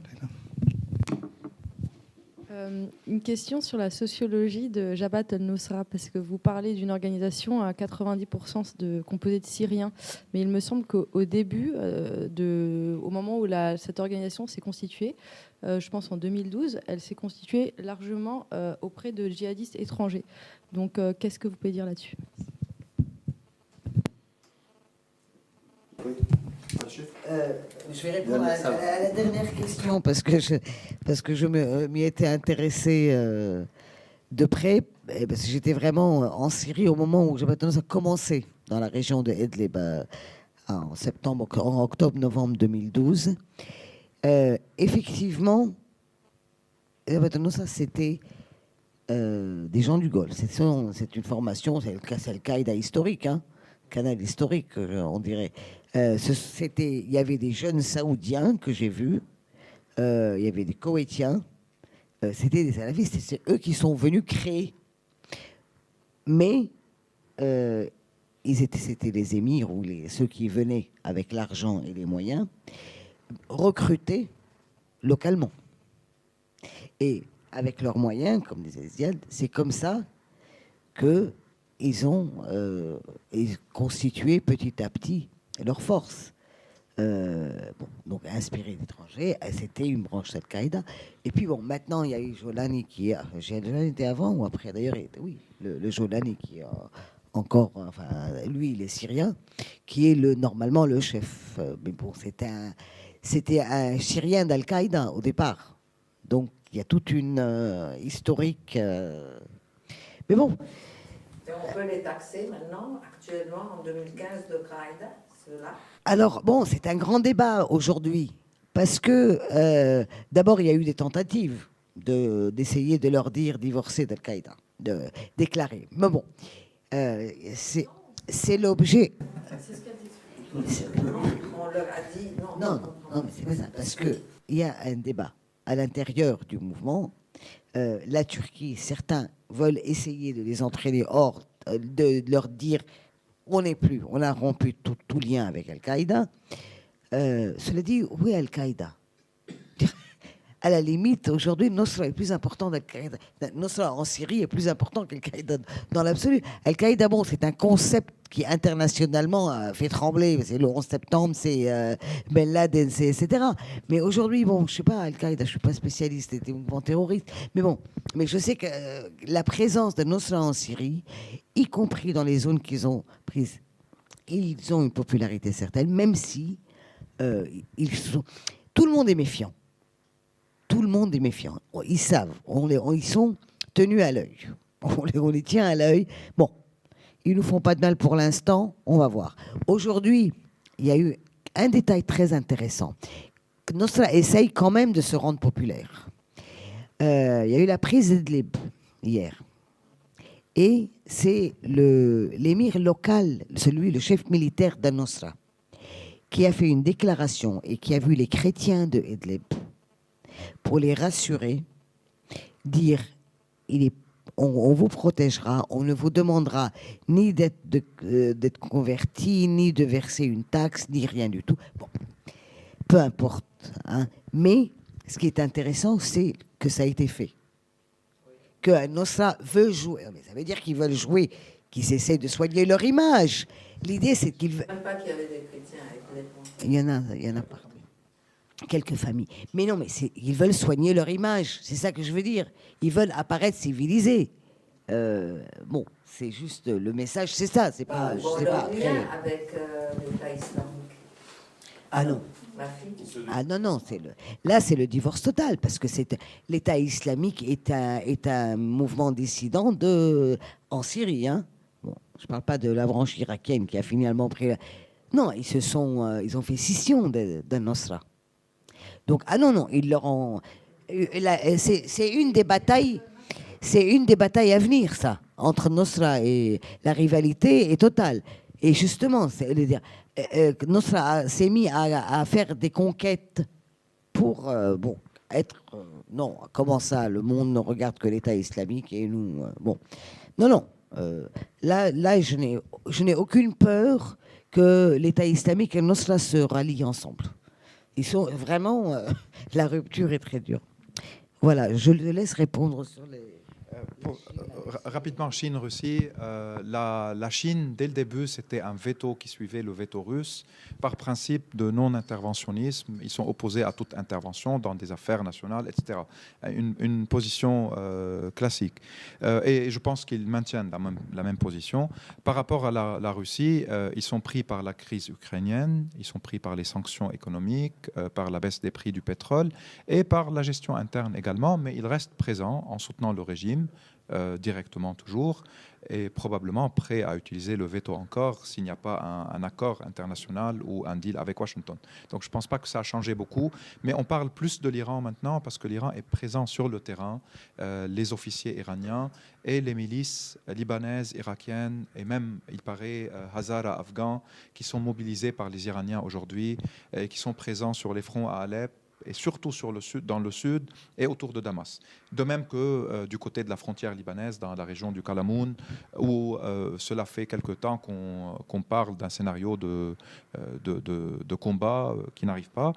Une question sur la sociologie de Jabhat al-Nusra, parce que vous parlez d'une organisation à 90% composée de Syriens, mais il me semble qu'au début, au moment où cette organisation s'est constituée, je pense en 2012, elle s'est constituée largement auprès de djihadistes étrangers. Donc, qu'est-ce que vous pouvez dire là-dessus ? Je vais répondre à la dernière question parce que je m'y étais intéressée de près, parce que j'étais vraiment en Syrie au moment où Jabhat al-Nusra a commencé dans la région de Idlib en octobre-novembre 2012. Effectivement, Jabhat al-Nusra, c'était des gens du Golfe. C'est une formation, c'est le Qaïda historique, hein, canal historique, on dirait. Il y avait des jeunes Saoudiens que j'ai vus, il y avait des Koweïtiens, c'était des salafistes, c'est eux qui sont venus créer. Mais c'était les émirs ou ceux qui venaient avec l'argent et les moyens, recrutés localement. Et avec leurs moyens, comme disait Ziad, c'est comme ça qu'ils ont constitué petit à petit leur force. Donc inspiré d'étrangers, c'était une branche d'Al-Qaïda. Et puis bon, maintenant il y a eu Jolani qui est. Jolani était avant ou après d'ailleurs? Oui, le Jolani qui est encore. Enfin, lui, il est syrien, qui est normalement le chef. Mais bon, c'était un Syrien d'Al-Qaïda au départ. Donc il y a toute une historique. Mais bon. Et on peut les taxer maintenant, actuellement, en 2015, de Qaïda, ceux-là? Alors, bon, c'est un grand débat aujourd'hui, parce que, d'abord, il y a eu des tentatives d'essayer de leur dire divorcer d'Al-Qaïda, de déclarer. Mais bon, c'est l'objet... C'est ce qu'elle dit. On leur a dit non. Non, mais c'est pas ça, parce qu'il y a un débat à l'intérieur du mouvement. La Turquie, certains veulent essayer de les entraîner hors, de leur dire on a rompu tout lien avec Al-Qaïda. Cela dit, où est Al-Qaïda? À la limite, aujourd'hui, Nosra est plus important d'Al-Qaïda. Nosra en Syrie est plus important qu'Al-Qaïda dans l'absolu. Al-Qaïda, bon, c'est un concept qui internationalement a fait trembler. C'est le 11 septembre, c'est Ben Laden, etc. Mais aujourd'hui, bon, je sais pas, Al-Qaïda, je suis pas spécialiste des mouvements terroristes. Mais bon, mais je sais que la présence de Nosra en Syrie, y compris dans les zones qu'ils ont prises, ils ont une popularité certaine, même si tout le monde est méfiant. Tout le monde est méfiant. Ils savent. Ils sont tenus à l'œil. On les tient à l'œil. Bon, ils nous font pas de mal pour l'instant. On va voir. Aujourd'hui, il y a eu un détail très intéressant. Nosra essaye quand même de se rendre populaire. Il y a eu la prise d'Idlib hier. Et c'est l'émir local, le chef militaire d'Al-Nusra, qui a fait une déclaration et qui a vu les chrétiens de Idlib pour les rassurer, dire on vous protégera, on ne vous demandera ni d'être converti, ni de verser une taxe, ni rien du tout. Bon, peu importe. Hein. Mais ce qui est intéressant, c'est que ça a été fait. Que Al-Nusra veut jouer. Mais ça veut dire qu'ils veulent jouer, qu'ils essaient de soigner leur image. L'idée, c'est qu'ils veulent... Même pas qu'il y avait des chrétiens avec les... Il y en a pas. Quelques familles. Mais non, mais ils veulent soigner leur image. C'est ça que je veux dire. Ils veulent apparaître civilisés. Bon, c'est juste le message, c'est ça. C'est pas. Bon, je sais leur pas. lien avec l'État islamique. Ah non. Ma fille. Ah non, là c'est le divorce total parce que l'État islamique est un mouvement dissident en Syrie. Hein. Bon, je parle pas de la branche irakienne qui a finalement pris. Non, ils ont fait scission d'Al-Nusra. Donc, non, ils leur ont. C'est une des batailles. C'est une des batailles à venir, ça, entre Nosra et la rivalité est totale. Et justement, Nosra s'est mis à faire des conquêtes pour être. Non, comment ça, le monde ne regarde que l'État islamique et nous. Bon, non. Là, je n'ai aucune peur que l'État islamique et Nosra se rallient ensemble. Ils sont vraiment. La rupture est très dure. Voilà, je le laisse répondre sur les... Rapidement, Chine-Russie. La Chine, dès le début, c'était un veto qui suivait le veto russe. Par principe de non-interventionnisme, ils sont opposés à toute intervention dans des affaires nationales, etc. Une position classique. Et je pense qu'ils maintiennent la même position. Par rapport à la Russie, ils sont pris par la crise ukrainienne, ils sont pris par les sanctions économiques, par la baisse des prix du pétrole et par la gestion interne également, mais ils restent présents en soutenant le régime. Directement toujours, et probablement prêt à utiliser le veto encore s'il n'y a pas un accord international ou un deal avec Washington. Donc je ne pense pas que ça a changé beaucoup, mais on parle plus de l'Iran maintenant parce que l'Iran est présent sur le terrain, les officiers iraniens et les milices libanaises, irakiennes et même, il paraît, Hazara afghans qui sont mobilisés par les Iraniens aujourd'hui et qui sont présents sur les fronts à Alep, et surtout dans le sud et autour de Damas. De même que du côté de la frontière libanaise, dans la région du Kalamoun, où cela fait quelque temps qu'on parle d'un scénario de combat qui n'arrive pas,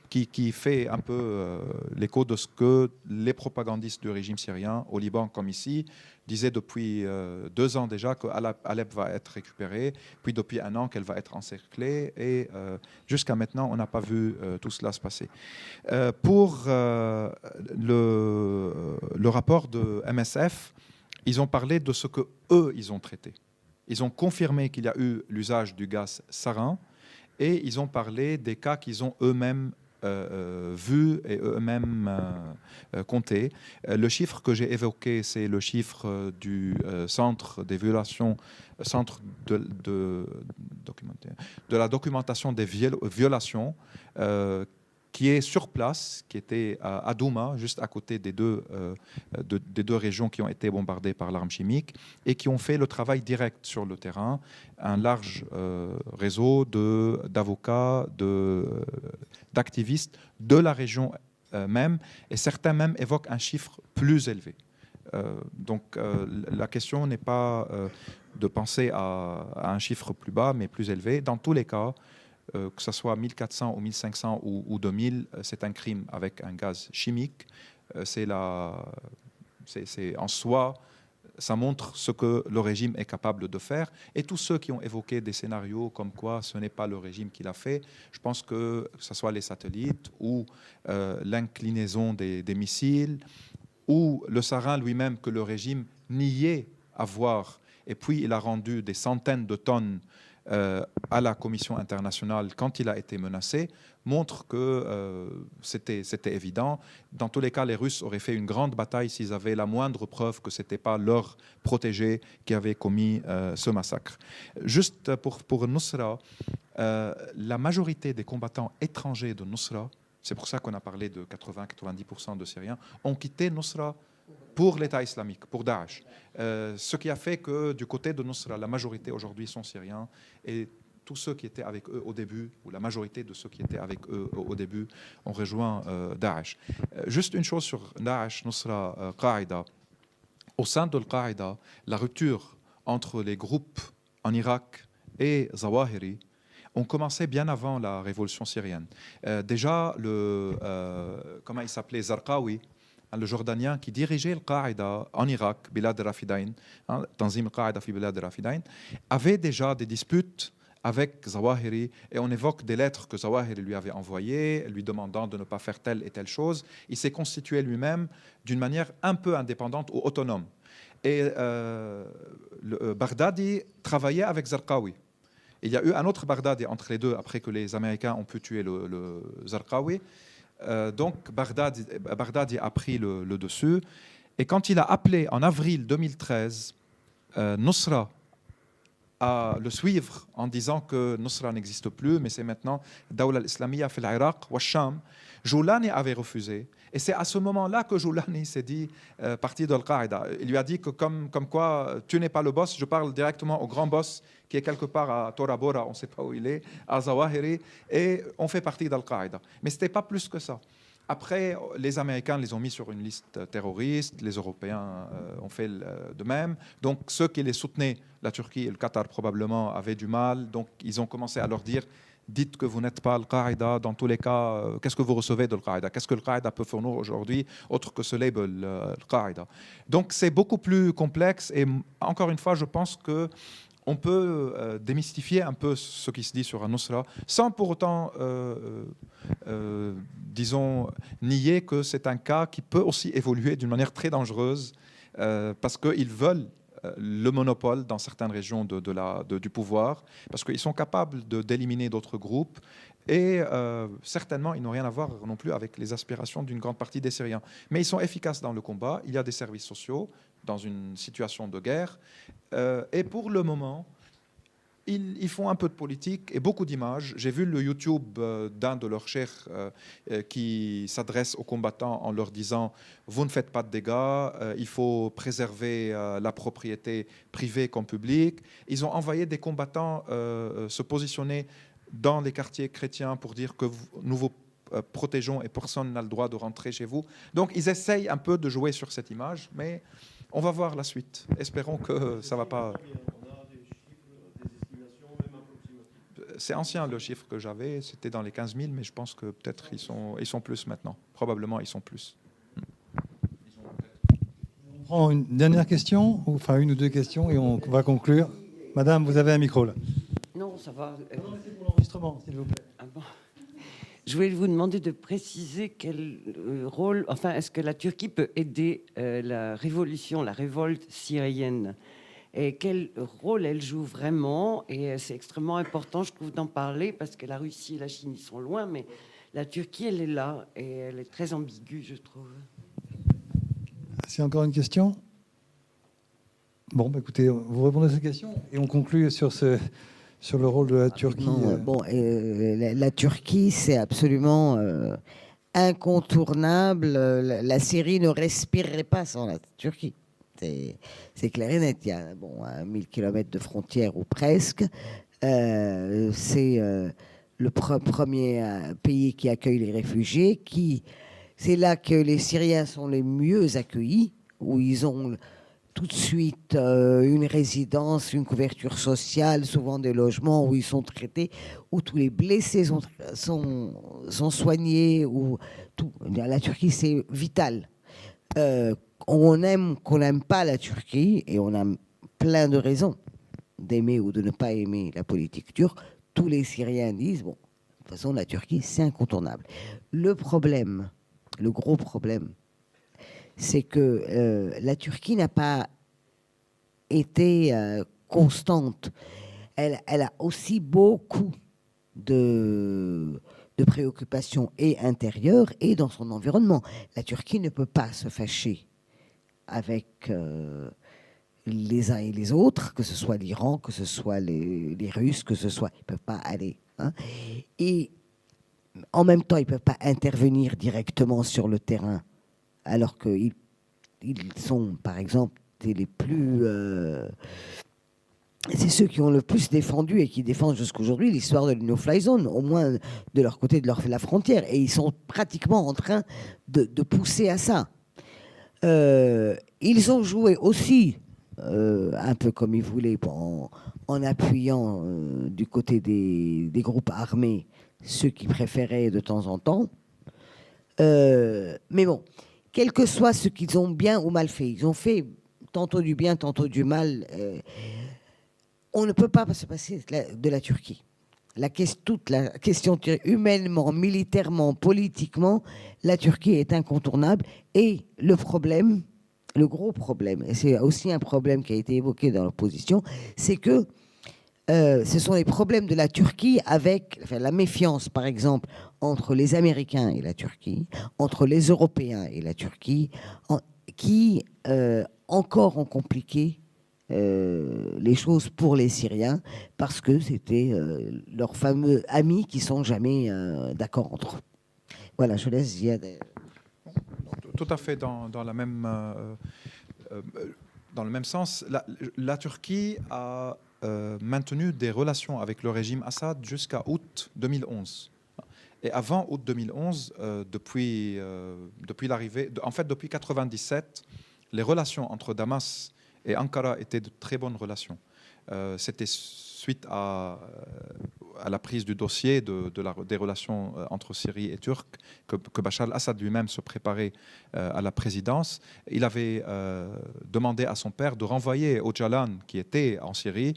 qui fait un peu l'écho de ce que les propagandistes du régime syrien, au Liban comme ici, disaient depuis 2 ans déjà qu'Alep va être récupérée, puis depuis 1 an qu'elle va être encerclée, et jusqu'à maintenant, on n'a pas vu tout cela se passer. Pour le rapport de MSF, ils ont parlé de ce que eux ils ont traité. Ils ont confirmé qu'il y a eu l'usage du gaz sarin, et ils ont parlé des cas qu'ils ont eux-mêmes vus et eux-mêmes comptés. Le chiffre que j'ai évoqué, c'est le chiffre du centre des violations, centre de la documentation des violations, qui est sur place, qui était à Douma, juste à côté des deux régions qui ont été bombardées par l'arme chimique, et qui ont fait le travail direct sur le terrain, un large réseau d'avocats, d'activistes de la région même, et certains même évoquent un chiffre plus élevé. Donc la question n'est pas de penser à un chiffre plus bas, mais plus élevé. Dans tous les cas, que ce soit 1400 ou 1500 ou 2000, c'est un crime avec un gaz chimique. C'est en soi, ça montre ce que le régime est capable de faire. Et tous ceux qui ont évoqué des scénarios comme quoi ce n'est pas le régime qui l'a fait, je pense que ce soit les satellites ou l'inclinaison des missiles ou le sarin lui-même que le régime niait avoir, et puis il a rendu des centaines de tonnes à la Commission internationale quand il a été menacé, montre que c'était évident. Dans tous les cas, les Russes auraient fait une grande bataille s'ils avaient la moindre preuve que ce n'était pas leur protégé qui avait commis ce massacre. Juste pour Nusra, la majorité des combattants étrangers de Nusra, c'est pour ça qu'on a parlé de 80-90% de Syriens, ont quitté Nusra pour l'État islamique, pour Daesh. Ce qui a fait que du côté de Nusra, la majorité aujourd'hui sont syriens, et tous ceux qui étaient avec eux au début, ou la majorité de ceux qui étaient avec eux au début, ont rejoint Daesh. Juste une chose sur Daesh, Nusra, Qaïda. Au sein de Qaïda, la rupture entre les groupes en Irak et Zawahiri ont commencé bien avant la révolution syrienne. Déjà, comment il s'appelait, Zarqawi, le Jordanien qui dirigeait le Qaïda en Irak, Bilad al-Rafidain, Tanzim al-Qaïda fi Bilad al-Rafidain, avait déjà des disputes avec Zawahiri, et on évoque des lettres que Zawahiri lui avait envoyées, lui demandant de ne pas faire telle et telle chose. Il s'est constitué lui-même d'une manière un peu indépendante ou autonome. Et Baghdadi travaillait avec Zarqawi. Il y a eu un autre Baghdadi entre les deux, après que les Américains ont pu tuer le Zarqawi. Donc Baghdadi a pris le dessus, et quand il a appelé en avril 2013 Nusra à le suivre en disant que Nusra n'existe plus, mais c'est maintenant Dawla al-Islamiyya fil Iraq wa Sham, Joulani avait refusé, et c'est à ce moment-là que Joulani s'est dit parti de Al-Qaïda. Il lui a dit que comme quoi tu n'es pas le boss, je parle directement au grand boss qui est quelque part à Tora Bora, on ne sait pas où il est, à Zawahiri, et on fait partie d'Al-Qaïda. Mais ce n'était pas plus que ça. Après, les Américains les ont mis sur une liste terroriste, les Européens ont fait de même. Donc ceux qui les soutenaient, la Turquie et le Qatar probablement, avaient du mal. Donc ils ont commencé à leur dire dites que vous n'êtes pas Al-Qaïda. Dans tous les cas, qu'est-ce que vous recevez de Al-Qaïda? Qu'est-ce que Al-Qaïda peut fournir aujourd'hui, autre que ce label Al-Qaïda? Donc c'est beaucoup plus complexe. Et encore une fois, je pense que on peut démystifier un peu ce qui se dit sur Al-Nusra sans pour autant, disons, nier que c'est un cas qui peut aussi évoluer d'une manière très dangereuse parce qu'ils veulent le monopole dans certaines régions du pouvoir, parce qu'ils sont capables d'éliminer d'autres groupes. Et certainement, ils n'ont rien à voir non plus avec les aspirations d'une grande partie des Syriens. Mais ils sont efficaces dans le combat. Il y a des services sociaux dans une situation de guerre. Et pour le moment, ils font un peu de politique et beaucoup d'images. J'ai vu le YouTube d'un de leurs chefs qui s'adresse aux combattants en leur disant « Vous ne faites pas de dégâts, il faut préserver la propriété privée comme publique ». Ils ont envoyé des combattants se positionner dans les quartiers chrétiens pour dire que nous vous protégeons et personne n'a le droit de rentrer chez vous. Donc ils essayent un peu de jouer sur cette image, mais on va voir la suite. Espérons que ça ne va pas... C'est ancien le chiffre que j'avais, c'était dans les 15 000, mais je pense que peut-être ils sont plus maintenant. Probablement ils sont plus. On prend une dernière question, enfin une ou deux questions, et on va conclure. Madame, vous avez un micro là. Non, ça va. Non, c'est pour l'enregistrement, s'il vous plaît. Ah bon. Je voulais vous demander de préciser quel rôle, enfin, est-ce que la Turquie peut aider la révolution, la révolte syrienne, et quel rôle elle joue vraiment. Et c'est extrêmement important, je trouve, d'en parler, parce que la Russie et la Chine, ils sont loin, mais la Turquie, elle est là, et elle est très ambiguë, je trouve. C'est encore une question? Bon, bah, écoutez, vous répondez à cette question et on conclut sur le rôle de la Turquie. Non, bon, la Turquie, c'est absolument incontournable. La Syrie ne respirerait pas sans la Turquie. C'est clair et net. Il y a à 1000 km de frontières ou presque. C'est le premier pays qui accueille les réfugiés. C'est là que les Syriens sont les mieux accueillis, où ils ont tout de suite une résidence, une couverture sociale, souvent des logements où ils sont traités, où tous les blessés sont soignés. La Turquie, c'est vital. On aime qu'on n'aime pas la Turquie, et on a plein de raisons d'aimer ou de ne pas aimer la politique turque. Tous les Syriens disent, bon, de toute façon, la Turquie, c'est incontournable. Le gros problème, c'est que la Turquie n'a pas été constante. Elle a aussi beaucoup de préoccupations et intérieures et dans son environnement. La Turquie ne peut pas se fâcher avec les uns et les autres, que ce soit l'Iran, que ce soit les Russes, que ce soit... Ils ne peuvent pas aller. Et en même temps, ils ne peuvent pas intervenir directement sur le terrain, alors qu'ils sont, par exemple, les plus... c'est ceux qui ont le plus défendu et qui défendent jusqu'aujourd'hui l'histoire de no-fly zone, au moins de leur côté de la frontière. Et ils sont pratiquement en train de pousser à ça. Ils ont joué aussi, un peu comme ils voulaient, en appuyant du côté des groupes armés ceux qui préféraient de temps en temps. Mais bon, quel que soit ce qu'ils ont bien ou mal fait, ils ont fait tantôt du bien, tantôt du mal. On ne peut pas se passer de la Turquie. Toute la question humainement, militairement, politiquement, la Turquie est incontournable. Et le gros problème, et c'est aussi un problème qui a été évoqué dans l'opposition, c'est que ce sont les problèmes de la Turquie avec la méfiance, par exemple, entre les Américains et la Turquie, entre les Européens et la Turquie, qui encore ont compliqué les choses pour les Syriens, parce que c'était leurs fameux amis qui sont jamais d'accord entre eux. Voilà, je laisse Ziad. Tout à fait dans le même sens. La Turquie a maintenu des relations avec le régime Assad jusqu'à août 2011. Et avant août 2011, depuis l'arrivée, en fait depuis 1997, les relations entre Damas et Ankara étaient de très bonnes relations. C'était suite à la prise du dossier des relations entre Syrie et Turc, que Bachar al-Assad lui-même se préparait à la présidence, il avait demandé à son père de renvoyer Öcalan, qui était en Syrie,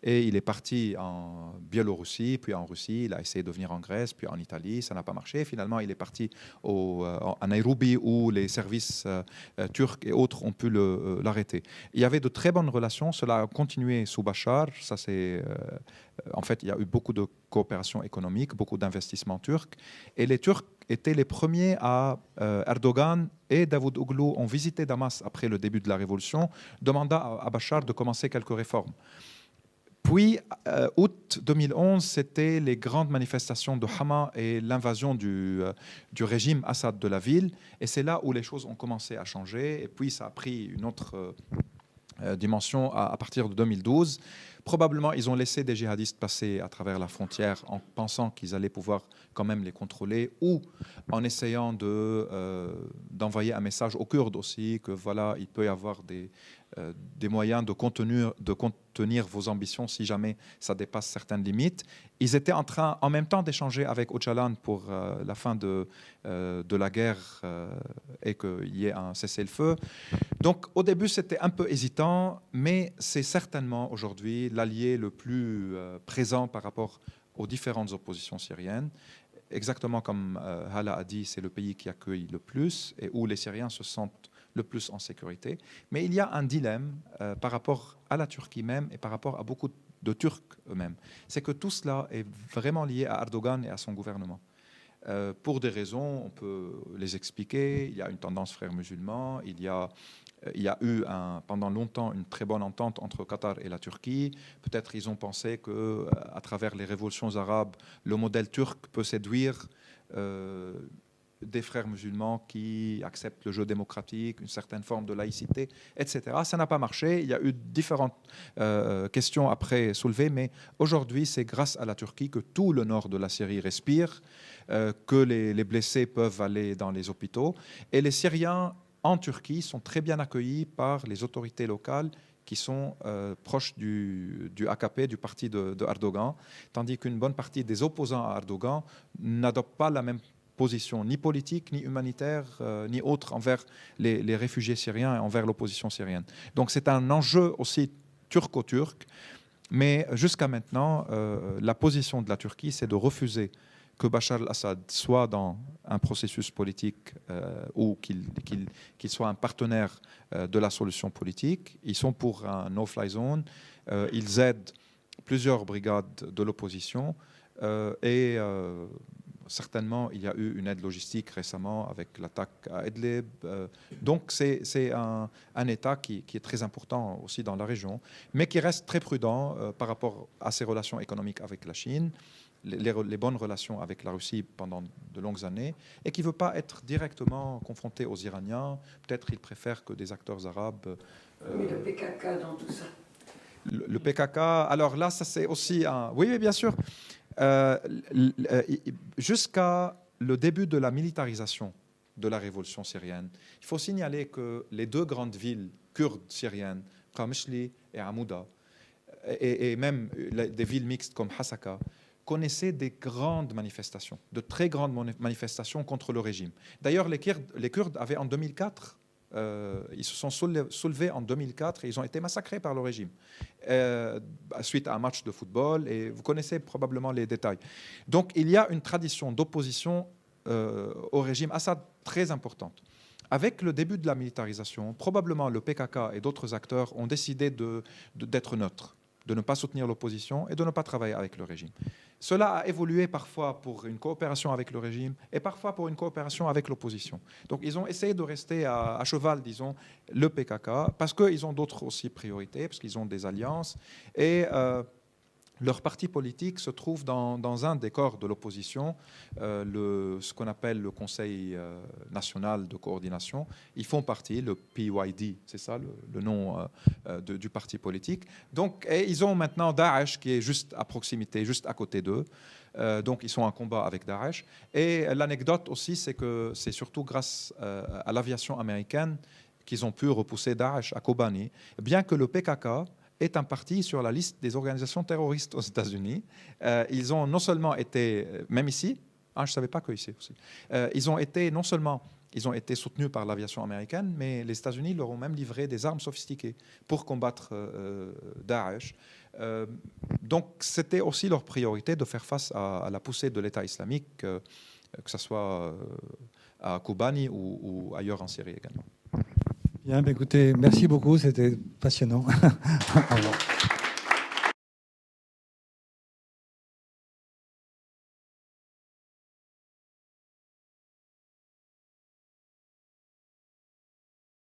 et il est parti en Biélorussie, puis en Russie, il a essayé de venir en Grèce, puis en Italie, ça n'a pas marché. Finalement, il est parti à Nairobi, où les services turcs et autres ont pu l'arrêter. Il y avait de très bonnes relations, cela a continué sous Bachar. Ça, en fait, il y a eu beaucoup de coopération économique, beaucoup d'investissements turcs, et les Turcs étaient les premiers Erdogan et Davutoglu ont visité Damas après le début de la révolution, demandant à Bachar de commencer quelques réformes. Puis, août 2011, c'était les grandes manifestations de Hama et l'invasion du régime Assad de la ville. Et c'est là où les choses ont commencé à changer. Et puis, ça a pris une autre dimension à partir de 2012. Probablement, ils ont laissé des djihadistes passer à travers la frontière en pensant qu'ils allaient pouvoir quand même les contrôler, ou en essayant d'envoyer un message aux Kurdes aussi, que voilà, il peut y avoir des moyens de contenir vos ambitions si jamais ça dépasse certaines limites. Ils étaient en train en même temps d'échanger avec Öcalan pour la fin de la guerre et qu'il y ait un cessez-le-feu. Donc au début c'était un peu hésitant, mais c'est certainement aujourd'hui l'allié le plus présent par rapport aux différentes oppositions syriennes. Exactement comme Hala a dit, c'est le pays qui accueille le plus et où les Syriens se sentent le plus en sécurité. Mais il y a un dilemme par rapport à la Turquie même et par rapport à beaucoup de Turcs eux-mêmes. C'est que tout cela est vraiment lié à Erdogan et à son gouvernement. Pour des raisons, on peut les expliquer. Il y a une tendance frère musulman, il y a eu pendant longtemps une très bonne entente entre Qatar et la Turquie. Peut-être ils ont pensé qu'à travers les révolutions arabes, le modèle turc peut séduire des frères musulmans qui acceptent le jeu démocratique, une certaine forme de laïcité, etc. Ça n'a pas marché. Il y a eu différentes questions après soulevées, mais aujourd'hui, c'est grâce à la Turquie que tout le nord de la Syrie respire, que les blessés peuvent aller dans les hôpitaux. Et les Syriens en Turquie sont très bien accueillis par les autorités locales qui sont proches du AKP, du parti de Erdogan, tandis qu'une bonne partie des opposants à Erdogan n'adoptent pas la même position, ni politique, ni humanitaire, ni autre, envers les réfugiés syriens et envers l'opposition syrienne. Donc c'est un enjeu aussi turco-turc, mais jusqu'à maintenant, la position de la Turquie, c'est de refuser que Bachar al-Assad soit dans un processus politique ou qu'il soit un partenaire de la solution politique. Ils sont pour un no-fly zone. Ils aident plusieurs brigades de l'opposition et certainement, il y a eu une aide logistique récemment avec l'attaque à Idlib. Donc, c'est un État qui est très important aussi dans la région, mais qui reste très prudent par rapport à ses relations économiques avec la Chine, les bonnes relations avec la Russie pendant de longues années, et qui ne veut pas être directement confronté aux Iraniens. Peut-être il préfère que des acteurs arabes... Mais le PKK dans tout ça. Le PKK, alors là, ça c'est aussi un... Oui, bien sûr. Jusqu'à le début de la militarisation de la révolution syrienne, il faut signaler que les deux grandes villes kurdes syriennes, Qamishli et Amouda, et même des villes mixtes comme Hasaka, connaissaient des grandes manifestations, de très grandes manifestations contre le régime. D'ailleurs, les Kurdes avaient en 2004, ils se sont soulevés en 2004 et ils ont été massacrés par le régime suite à un match de football, et vous connaissez probablement les détails. Donc il y a une tradition d'opposition au régime Assad très importante. Avec le début de la militarisation, probablement le PKK et d'autres acteurs ont décidé d'être neutres, de ne pas soutenir l'opposition et de ne pas travailler avec le régime. Cela a évolué parfois pour une coopération avec le régime et parfois pour une coopération avec l'opposition. Donc ils ont essayé de rester à cheval, disons, le PKK, parce qu'ils ont d'autres aussi priorités, parce qu'ils ont des alliances, et leur parti politique se trouve dans un des corps de l'opposition, ce qu'on appelle le Conseil national de coordination. Ils font partie, le PYD, c'est ça le nom du parti politique. Donc, et ils ont maintenant Daesh qui est juste à proximité, juste à côté d'eux. Donc ils sont en combat avec Daesh. Et l'anecdote aussi, c'est que c'est surtout grâce à l'aviation américaine qu'ils ont pu repousser Daesh à Kobani, bien que le PKK est un parti sur la liste des organisations terroristes aux États-Unis. Ils ont non seulement été, même ici, je ne savais pas qu'ici aussi, ils ont été non seulement ils ont été soutenus par l'aviation américaine, mais les États-Unis leur ont même livré des armes sophistiquées pour combattre Daesh. Donc c'était aussi leur priorité de faire face à la poussée de l'État islamique, que ce soit à Kobani ou ailleurs en Syrie également. Bien, écoutez, merci beaucoup, c'était passionnant. Au revoir.